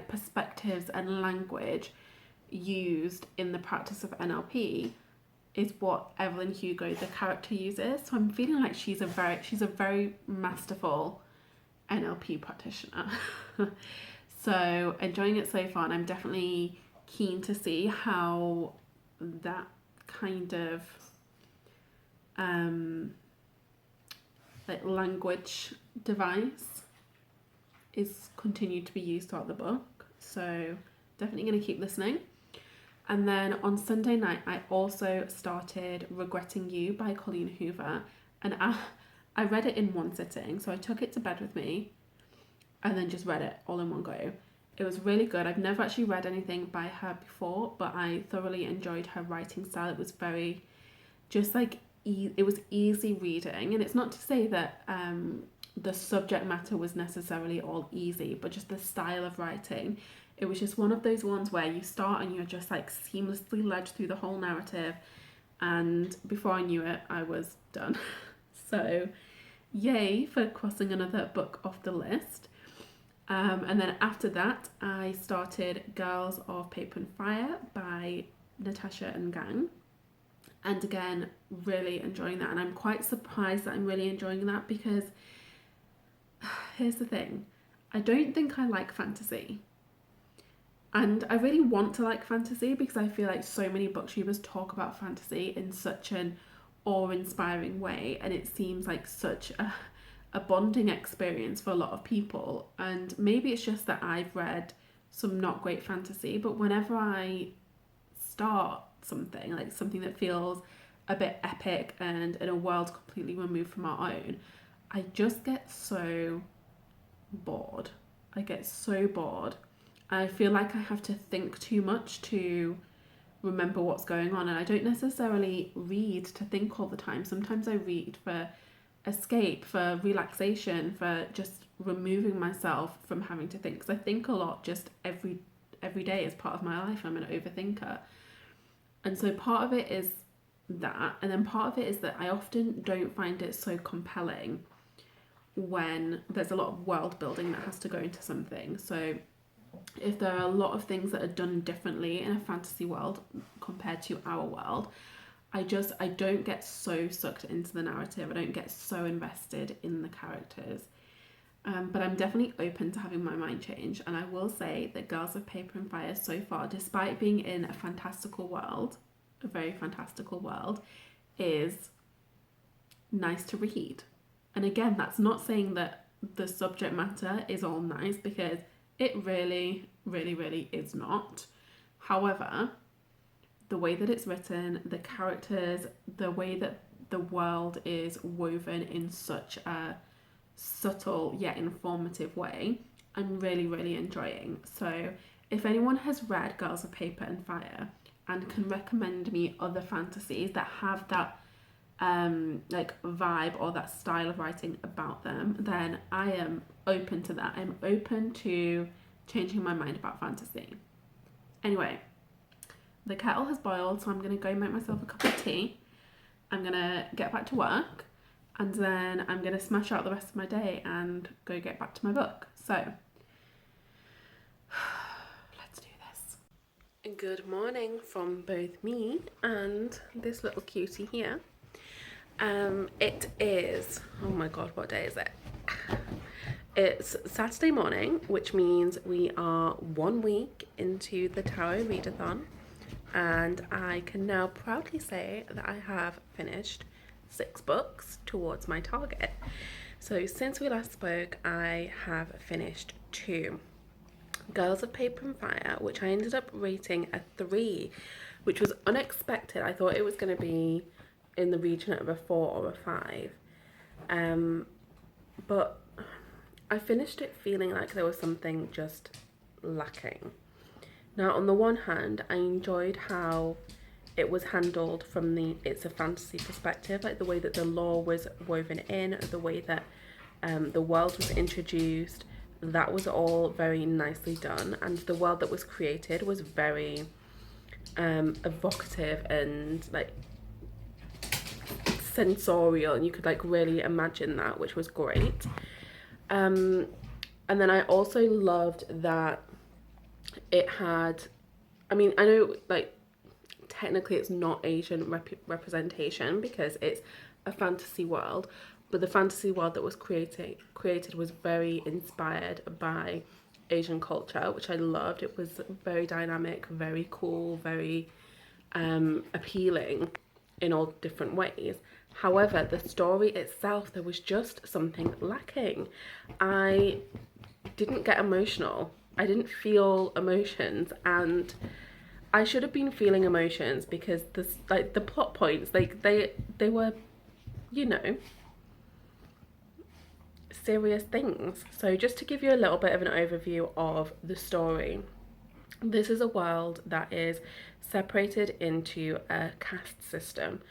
perspectives and language used in the practice of NLP is what Evelyn Hugo, the character, uses. So I'm feeling like she's a very masterful NLP practitioner. So enjoying it so far, and I'm definitely keen to see how that kind of language device is continued to be used throughout the book. So definitely going to keep listening. And then on Sunday night, I also started Regretting You by Colleen Hoover, and I read it in one sitting. So I took it to bed with me and then just read it all in one go. It was really good. I've never actually read anything by her before, but I thoroughly enjoyed her writing style. It was very just it was easy reading, and it's not to say that the subject matter was necessarily all easy, but just the style of writing. It was just one of those ones where you start and you're just seamlessly led through the whole narrative, and before I knew it, I was done. So yay for crossing another book off the list. And then after that, I started Girls of Paper and Fire by Natasha and Gang. And again, really enjoying that. And I'm quite surprised that I'm really enjoying that, because here's the thing. I don't think I like fantasy. And I really want to like fantasy, because I feel like so many booktubers talk about fantasy in such an awe-inspiring way. And it seems like such a bonding experience for a lot of people. And maybe it's just that I've read some not great fantasy, but whenever I start something that feels a bit epic and in a world completely removed from our own, I just get so bored. I get so bored. I feel like I have to think too much to remember what's going on, and I don't necessarily read to think all the time. Sometimes I read for escape, for relaxation, for just removing myself from having to think, because I think a lot just every day as part of my life. I'm an overthinker, and so part of it is that, and then part of it is that I often don't find it so compelling when there's a lot of world building that has to go into something. So if there are a lot of things that are done differently in a fantasy world compared to our world, I don't get so sucked into the narrative. I don't get so invested in the characters. But I'm definitely open to having my mind change. And I will say that Girls of Paper and Fire so far, despite being in a fantastical world, a very fantastical world, is nice to read. And again, that's not saying that the subject matter is all nice, because it really, really, really is not. However, the way that it's written, the characters, the way that the world is woven in such a subtle yet informative way, I'm really, really enjoying. So if anyone has read Girls of Paper and Fire and can recommend me other fantasies that have that vibe or that style of writing about them, then I am open to that. I'm open to changing my mind about fantasy. Anyway, the kettle has boiled, so I'm going to go make myself a cup of tea. I'm going to get back to work, and then I'm going to smash out the rest of my day and go get back to my book. So, let's do this. Good morning from both me and this little cutie here. It is, oh my god, what day is it? It's Saturday morning, which means we are 1 week into the Tarot Readathon. and I can now proudly say that I have finished 6 books towards my target. So since we last spoke, I have finished 2. Girls of Paper and Fire, which I ended up rating a 3, which was unexpected. I thought it was going to be in the region of a 4 or a 5. But I finished it feeling like there was something just lacking. Now, on the one hand, I enjoyed how it was handled from it's a fantasy perspective, like the way that the lore was woven in, the way that the world was introduced. That was all very nicely done, and the world that was created was very evocative and like sensorial, and you could like really imagine that, which was great. And then I also loved that it had, I mean, I know like technically it's not Asian representation because it's a fantasy world, but the fantasy world that was created was very inspired by Asian culture, which I loved. It was very dynamic, very cool, very appealing in all different ways. However, the story itself, there was just something lacking. I didn't get emotional. I didn't feel emotions, and I should have been feeling emotions because the plot points, like they were, you know, serious things. So just to give you a little bit of an overview of the story, this is a world that is separated into a caste system.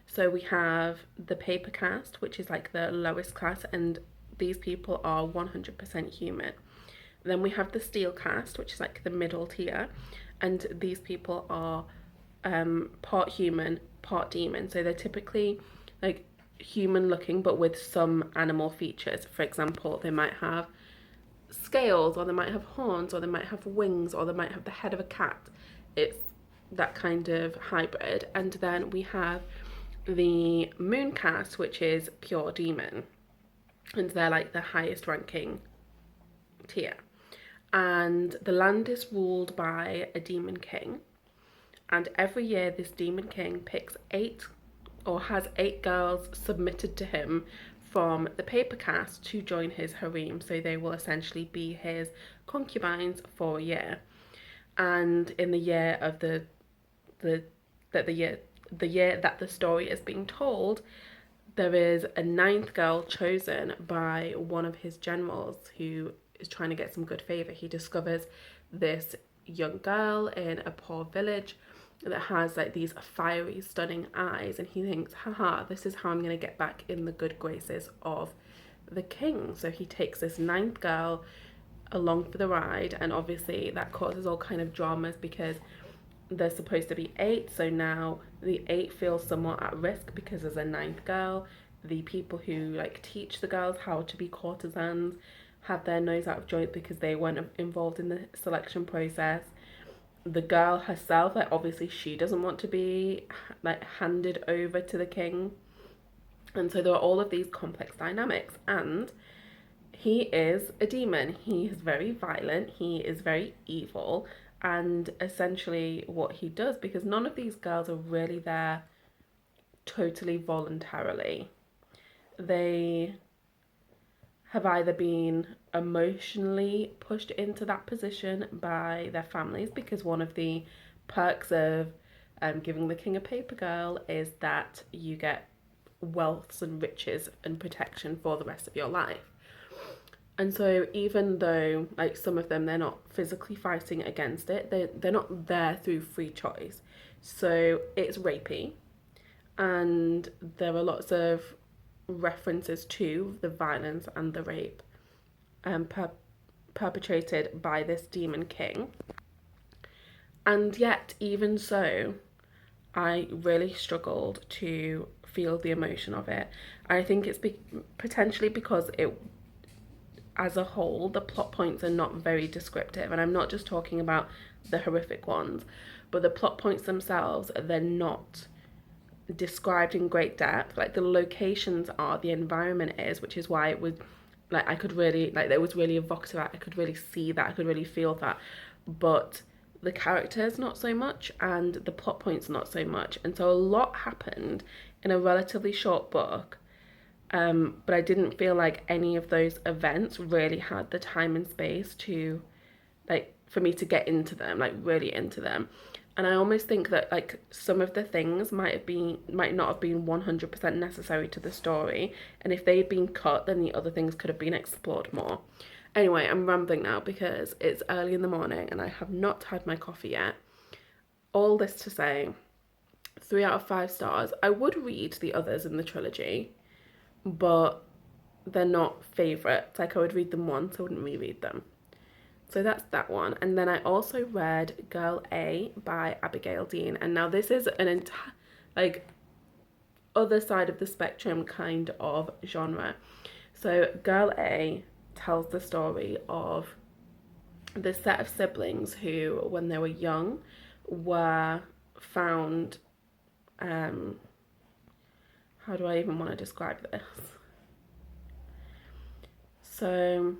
So we have the paper caste, which is like the lowest class, and these people are 100% human. Then we have the steel caste, which is like the middle tier, and these people are part human, part demon. So they're typically like human looking but with some animal features. For example, they might have scales, or they might have horns, or they might have wings, or they might have the head of a cat. It's that kind of hybrid. And then we have the moon caste, which is pure demon, and they're like the highest ranking tier. And the land is ruled by a demon king, and every year this demon king picks 8 or has 8 girls submitted to him from the paper caste to join his harem. So they will essentially be his concubines for a year. And in the year of the year that the story is being told, there is a 9th girl chosen by one of his generals who is trying to get some good favor. He discovers this young girl in a poor village that has like these fiery, stunning eyes, and he thinks, haha, this is how I'm going to get back in the good graces of the king. So he takes this 9th girl along for the ride, and obviously that causes all kind of dramas because there's supposed to be 8, so now the 8 feels somewhat at risk because there's a 9th girl. The people who like teach the girls how to be courtesans have their nose out of joint because they weren't involved in the selection process. The girl herself, like obviously she doesn't want to be like handed over to the king, and so there are all of these complex dynamics. And he is a demon. He is very violent, he is very evil, and essentially what he does, because none of these girls are really there totally voluntarily, they have either been emotionally pushed into that position by their families, because one of the perks of giving the king a paper girl is that you get wealth and riches and protection for the rest of your life. And so even though like some of them, they're not physically fighting against it, they're not there through free choice. So it's rapey, and there are lots of references to the violence and the rape perpetrated by this demon king. And yet, even so, I really struggled to feel the emotion of it. I think it's potentially because it, as a whole, the plot points are not very descriptive, and I'm not just talking about the horrific ones, but the plot points themselves, they're not described in great depth. Like the locations are, the environment is, which is why it was like I could really like, it was really evocative. I could really see that, I could really feel that, but the characters not so much, and the plot points not so much. And so a lot happened in a relatively short book, but I didn't feel like any of those events really had the time and space to, like, for me to get into them, like really into them. And I almost think that like some of the things might not have been 100% necessary to the story, and if they'd been cut, then the other things could have been explored more. Anyway, I'm rambling now because it's early in the morning and I have not had my coffee yet. All this to say, 3 out of 5 stars. I would read the others in the trilogy, but they're not favourites. Like, I would read them once, I wouldn't reread them. So that's that one. And then I also read Girl A by Abigail Dean. And now this is an entire, like, other side of the spectrum kind of genre. So Girl A tells the story of this set of siblings who, when they were young, were found, how do I even want to describe this? So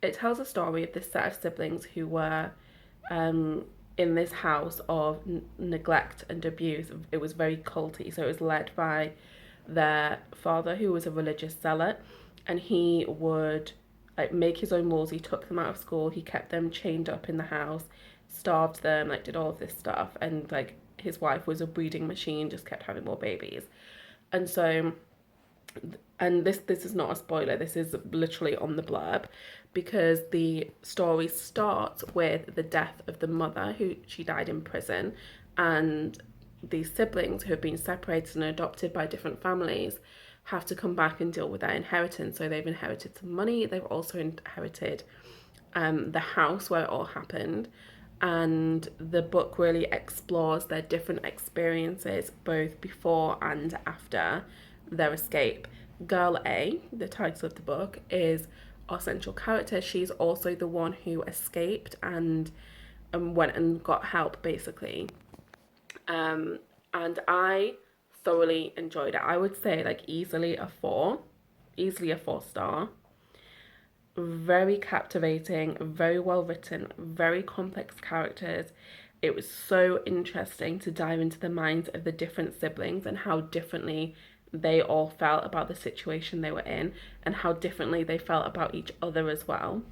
it tells a story of this set of siblings who were in this house of neglect and abuse. It was very culty, so it was led by their father, who was a religious zealot, and he would like make his own rules. He took them out of school, he kept them chained up in the house, starved them, like did all of this stuff, and like his wife was a breeding machine, just kept having more babies. And so, and this is not a spoiler, this is literally on the blurb, because the story starts with the death of the mother, who she died in prison, and these siblings who have been separated and adopted by different families have to come back and deal with their inheritance. So they've inherited some money, they've also inherited the house where it all happened, and the book really explores their different experiences both before and after their escape. Girl A, the title of the book, is our central character. She's also the one who escaped and went and got help, basically. And I thoroughly enjoyed it. I would say like easily a 4-star. Very captivating, very well written, very complex characters. It was so interesting to dive into the minds of the different siblings and how differently they all felt about the situation they were in, and how differently they felt about each other as well.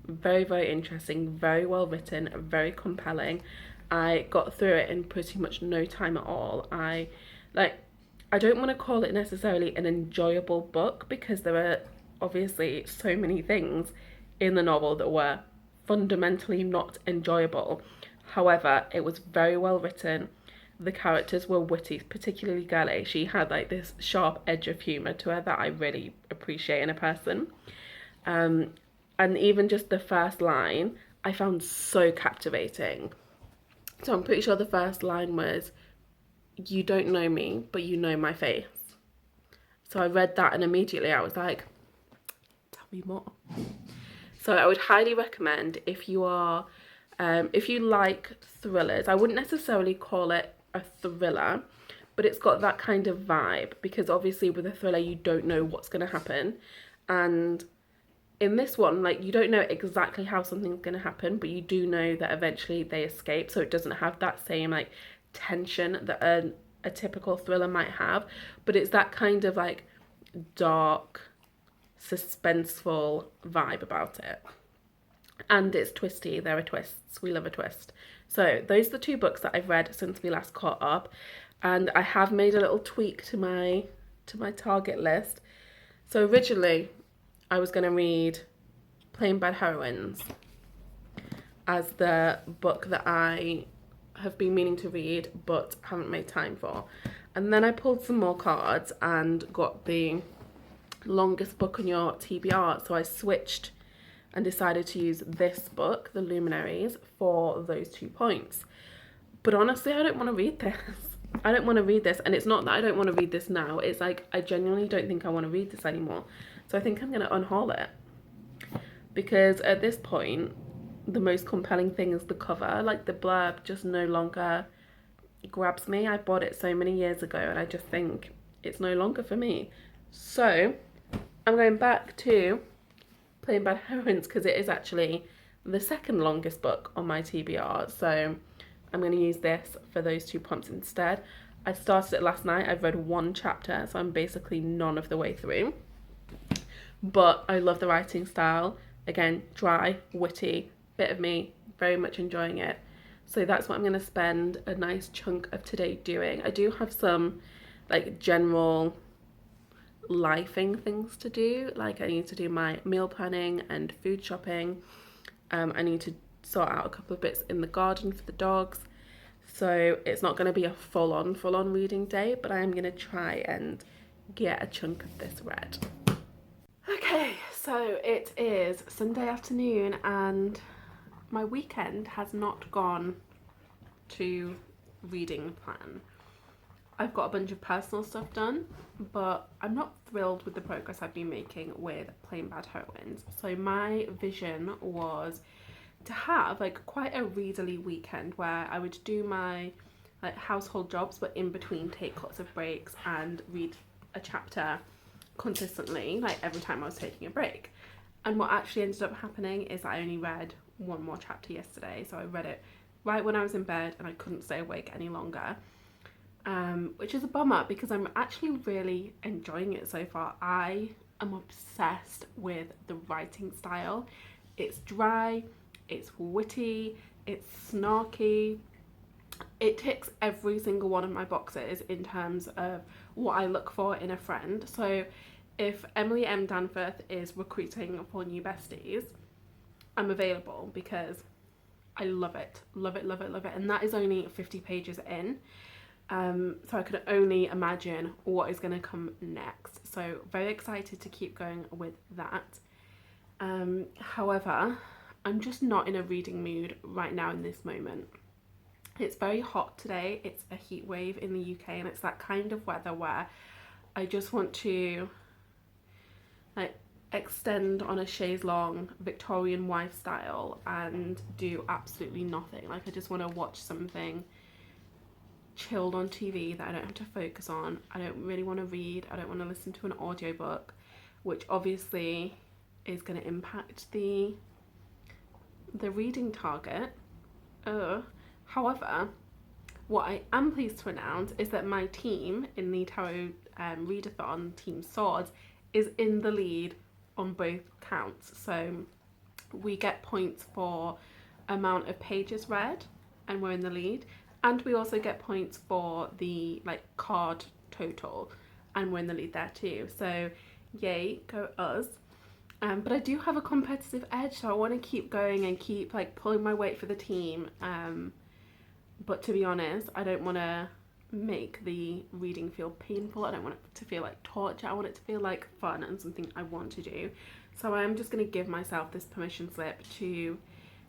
Very, very interesting, very well written, very compelling. I got through it in pretty much no time at all. I don't want to call it necessarily an enjoyable book, because there are obviously so many things in the novel that were fundamentally not enjoyable. However, it was very well written. The characters were witty, particularly Girl A. She had like this sharp edge of humour to her that I really appreciate in a person. And even just the first line I found so captivating. So I'm pretty sure the first line was, "You don't know me, but you know my face." So I read that and immediately I was like, tell me more. So I would highly recommend, if you are, if you like thrillers, I wouldn't necessarily call it a thriller, but it's got that kind of vibe, because obviously with a thriller you don't know what's going to happen, and in this one, like, you don't know exactly how something's going to happen, but you do know that eventually they escape, so it doesn't have that same like tension that a typical thriller might have, but it's that kind of like dark, suspenseful vibe about it. And it's twisty. There are twists. We love a twist. So those are the 2 books that I've read since we last caught up, and I have made a little tweak to my target list. So originally I was going to read Plain Bad Heroines as the book that I have been meaning to read but haven't made time for. And then I pulled some more cards and got the longest book on your TBR. So I switched and decided to use this book, The Luminaries, for those 2 points. But honestly, I don't want to read this. I don't want to read this. And it's not that I don't want to read this now. It's like I genuinely don't think I want to read this anymore. So I think I'm going to unhaul it. Because at this point, the most compelling thing is the cover. Like, the blurb just no longer grabs me. I bought it so many years ago and I just think it's no longer for me. So I'm going back to Plain Bad Heroines, because it is actually the second longest book on my TBR, so I'm going to use this for those 2 prompts instead. I started it last night. I've read 1 chapter, so I'm basically none of the way through. But I love the writing style. Again, dry, witty, bit of me, very much enjoying it. So that's what I'm going to spend a nice chunk of today doing. I do have some like general lifing things to do. Like I need to do my meal planning and food shopping. I need to sort out a couple of bits in the garden for the dogs. So it's not going to be a full-on reading day, but I am going to try and get a chunk of this read. Okay, so it is Sunday afternoon and my weekend has not gone to reading plan. I've got a bunch of personal stuff done, but I'm not thrilled with the progress I've been making with Plain Bad Heroines. So my vision was to have like quite a readerly weekend where I would do my like household jobs, but in between take lots of breaks and read a chapter consistently, like every time I was taking a break. And what actually ended up happening is I only read 1 more chapter yesterday, so I read it right when I was in bed and I couldn't stay awake any longer, which is a bummer because I'm actually really enjoying it so far. I am obsessed with the writing style. It's dry, it's witty, it's snarky. It ticks every single one of my boxes in terms of what I look for in a friend. So if Emily M. Danforth is recruiting for new besties, I'm available because I love it, love it, love it, love it. And that is only 50 pages in. So I can only imagine what is going to come next. So very excited to keep going with that. However, I'm just not in a reading mood right now in this moment. It's very hot today. It's a heat wave in the UK and it's that kind of weather where I just want to like extend on a chaise longue Victorian wife style and do absolutely nothing. Like I just want to watch something chilled on TV that I don't have to focus on. I don't really want to read. I don't want to listen to an audiobook, which obviously is going to impact the reading target. However, what I am pleased to announce is that my team in the Tarot Readathon, Team Swords, is in the lead on both counts. So we get points for amount of pages read and we're in the lead, and we also get points for the like card total and we're in the lead there too. So yay, go us. But I do have a competitive edge, so I want to keep going and keep like pulling my weight for the team. But to be honest, I don't want to make the reading feel painful. I don't want it to feel like torture. I want it to feel like fun and something I want to do. So I'm just going to give myself this permission slip to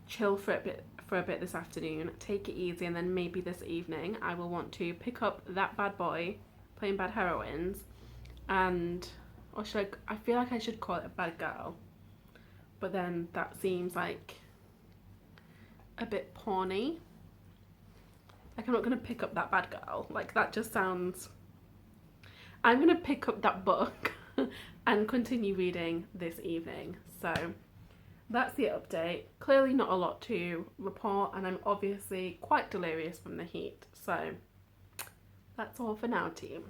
chill for a bit this afternoon, take it easy, and then maybe this evening I will want to pick up that bad boy, Plain Bad Heroines, and or should I feel like I should call it a bad girl, but then that seems like a bit porny. Like I'm not going to pick up that bad girl, like that just sounds... I'm going to pick up that book and continue reading this evening. So that's the update. Clearly not a lot to report, and I'm obviously quite delirious from the heat. So that's all for now, team.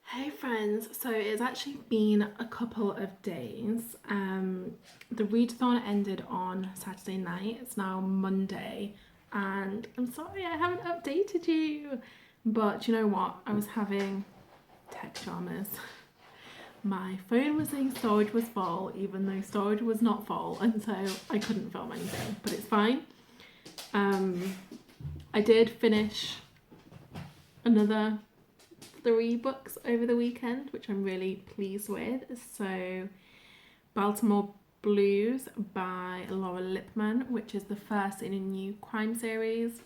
Hey friends, so it's actually been a couple of days. The readathon ended on Saturday night. It's now Monday, and I'm sorry I haven't updated you, but you know what? I was having tech dramas. My phone was saying storage was full, even though storage was not full, and so I couldn't film anything, but it's fine. I did finish another 3 books over the weekend, which I'm really pleased with. So Baltimore Blues by Laura Lippmann, which is the first in a new crime series.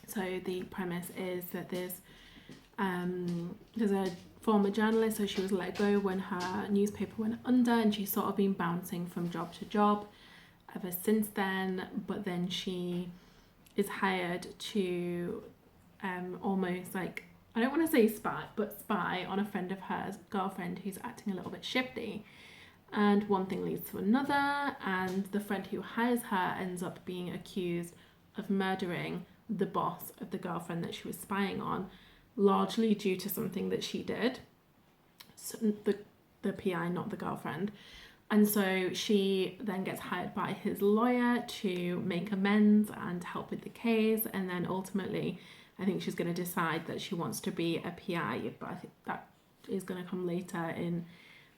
So the premise is that there's a former journalist, so she was let go when her newspaper went under, and she's sort of been bouncing from job to job ever since then, but then she is hired to almost like, I don't want to say spy, but spy on a friend of hers, girlfriend, who's acting a little bit shifty. and one thing leads to another, and the friend who hires her ends up being accused of murdering the boss of the girlfriend that she was spying on, largely due to something that she did. So the PI, not the girlfriend. And so she then gets hired by his lawyer to make amends and help with the case, and then ultimately I think she's going to decide that she wants to be a PI, but I think that is going to come later in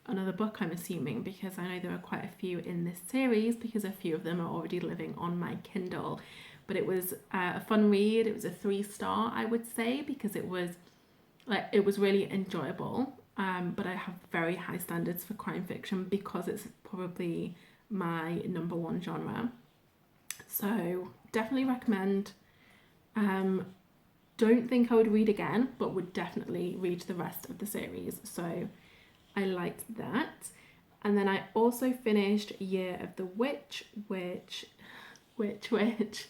another book, I'm assuming, because I know there are quite a few in this series, because a few of them are already living on my Kindle. But it was a fun read. It was a 3-star, I would say, because it was really enjoyable. But I have very high standards for crime fiction because it's probably my number one genre. So definitely recommend. Don't think I would read again, but would definitely read the rest of the series. So I liked that. And then I also finished Year of the Witch, which it's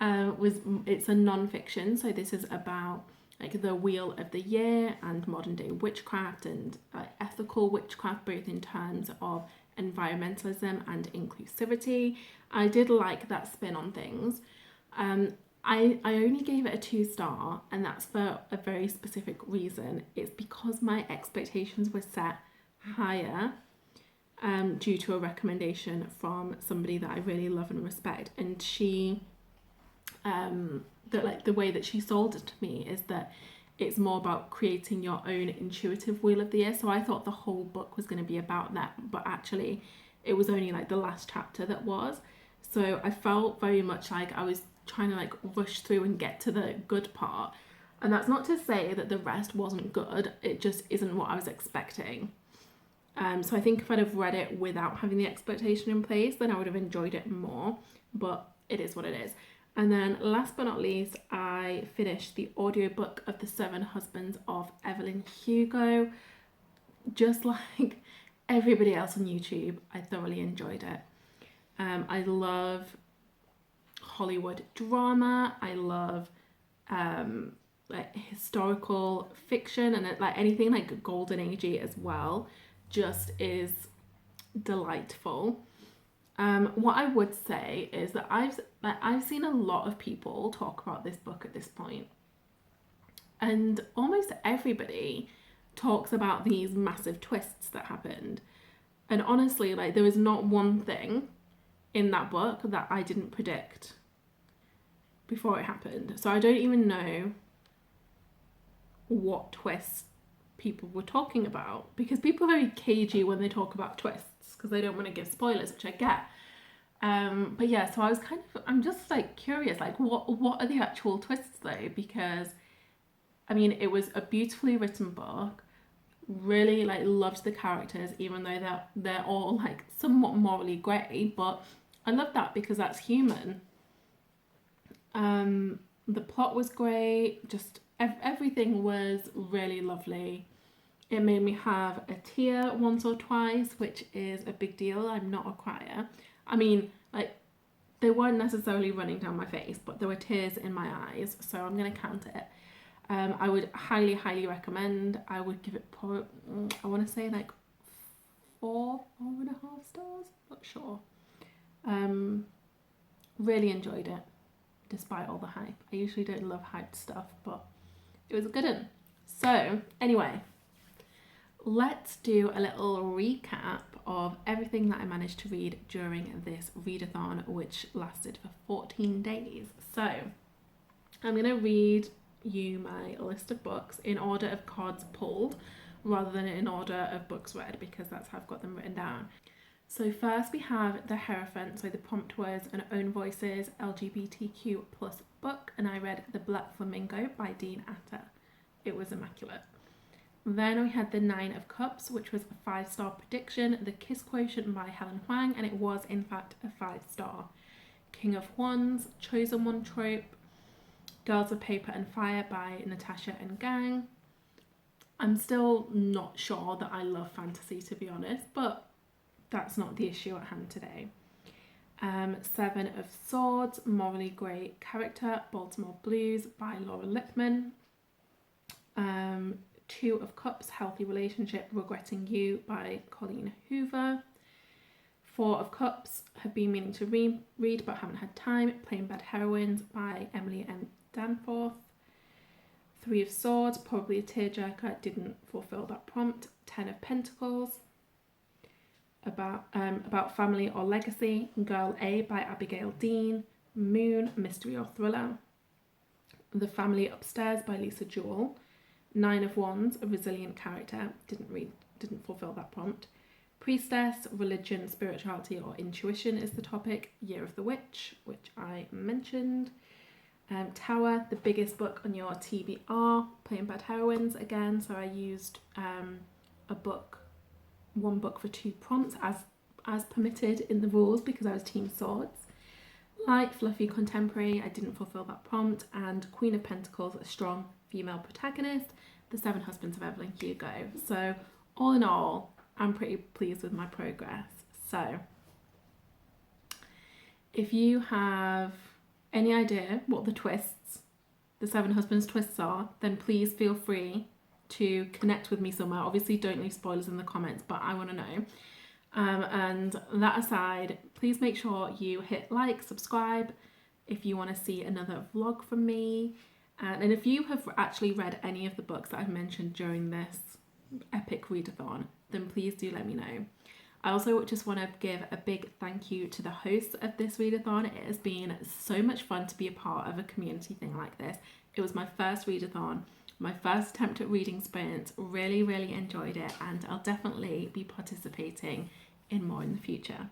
a non-fiction. So this is about like the wheel of the year and modern day witchcraft and ethical witchcraft, both in terms of environmentalism and inclusivity. I did like that spin on things. I only gave it a 2-star, and that's for a very specific reason. It's because my expectations were set higher due to a recommendation from somebody that I really love and respect. And she, the way that she sold it to me is that it's more about creating your own intuitive wheel of the year. So I thought the whole book was going to be about that, but actually it was only like the last chapter that was. So I felt very much like I was trying to like rush through and get to the good part, and that's not to say that the rest wasn't good, it just isn't what I was expecting. So I think if I'd have read it without having the expectation in place, then I would have enjoyed it more, but it is what it is. And then last but not least, I finished the audiobook of The 7 Husbands of Evelyn Hugo. Just like everybody else on YouTube, I thoroughly enjoyed it. I love Hollywood drama. I love like historical fiction, and like anything like golden agey as well just is delightful. What I would say is that I've seen a lot of people talk about this book at this point, and almost everybody talks about these massive twists that happened. And honestly, like, there is not one thing in that book that I didn't predict before it happened. So I don't even know what twists people were talking about, because people are very cagey when they talk about twists because they don't want to give spoilers, which I get. But yeah, so I'm just like curious, like what are the actual twists though? Because I mean, it was a beautifully written book. Really like loved the characters, even though they're all like somewhat morally grey, but I love that because that's human. The plot was great, just everything was really lovely. It made me have a tear once or twice, which is a big deal. I'm not a crier. I mean, like, they weren't necessarily running down my face, but there were tears in my eyes, so I'm going to count it. I would highly, highly recommend. I would give it probably, I want to say like 4.5 stars, not sure. Really enjoyed it, despite all the hype. I usually don't love hyped stuff, but it was a good one. So anyway, let's do a little recap of everything that I managed to read during this readathon, which lasted for 14 days. So I'm going to read you my list of books in order of cards pulled rather than in order of books read, because that's how I've got them written down. So first we have The Hierophant, so the prompt was an Own Voices LGBTQ plus book, and I read The Black Flamingo by Dean Atta. It was immaculate. Then we had The 9 of Cups, which was a 5-star prediction, The Kiss Quotient by Helen Huang, and it was in fact a 5-star. King of Wands, Chosen One trope, Girls of Paper and Fire by Natasha and Gang. I'm still not sure that I love fantasy, to be honest, but that's not the issue at hand today. 7 of Swords, Morally Grey Character, Baltimore Blues by Laura Lippmann. 2 of Cups, Healthy Relationship, Regretting You by Colleen Hoover. Four of Cups, have been meaning to read but haven't had time. Plain Bad Heroines by Emily M. Danforth. Three of Swords, probably a tearjerker, didn't fulfill that prompt. 10 of Pentacles, about family or legacy. Girl A by Abigail Dean. Moon, mystery or thriller. The Family Upstairs by Lisa Jewell. 9 of Wands, a resilient character, didn't fulfill that prompt. Priestess, religion, spirituality or intuition is the topic. Year of the Witch, which I mentioned. Tower, the biggest book on your TBR, Plain Bad Heroines again. So I used one book for 2 prompts as permitted in the rules because I was Team Swords. Light, fluffy, contemporary, I didn't fulfill that prompt. And Queen of Pentacles, a strong female protagonist. The Seven Husbands of Evelyn Hugo. So all in all, I'm pretty pleased with my progress. So if you have any idea what the Seven Husbands twists are, then please feel free to connect with me somewhere. Obviously don't leave spoilers in the comments, but I want to know. And that aside, please make sure you hit like, subscribe if you want to see another vlog from me. And if you have actually read any of the books that I've mentioned during this epic readathon, then please do let me know. I also just want to give a big thank you to the hosts of this readathon. It has been so much fun to be a part of a community thing like this. It was my first readathon, my first attempt at reading sprints. Really enjoyed it, and I'll definitely be participating in more in the future.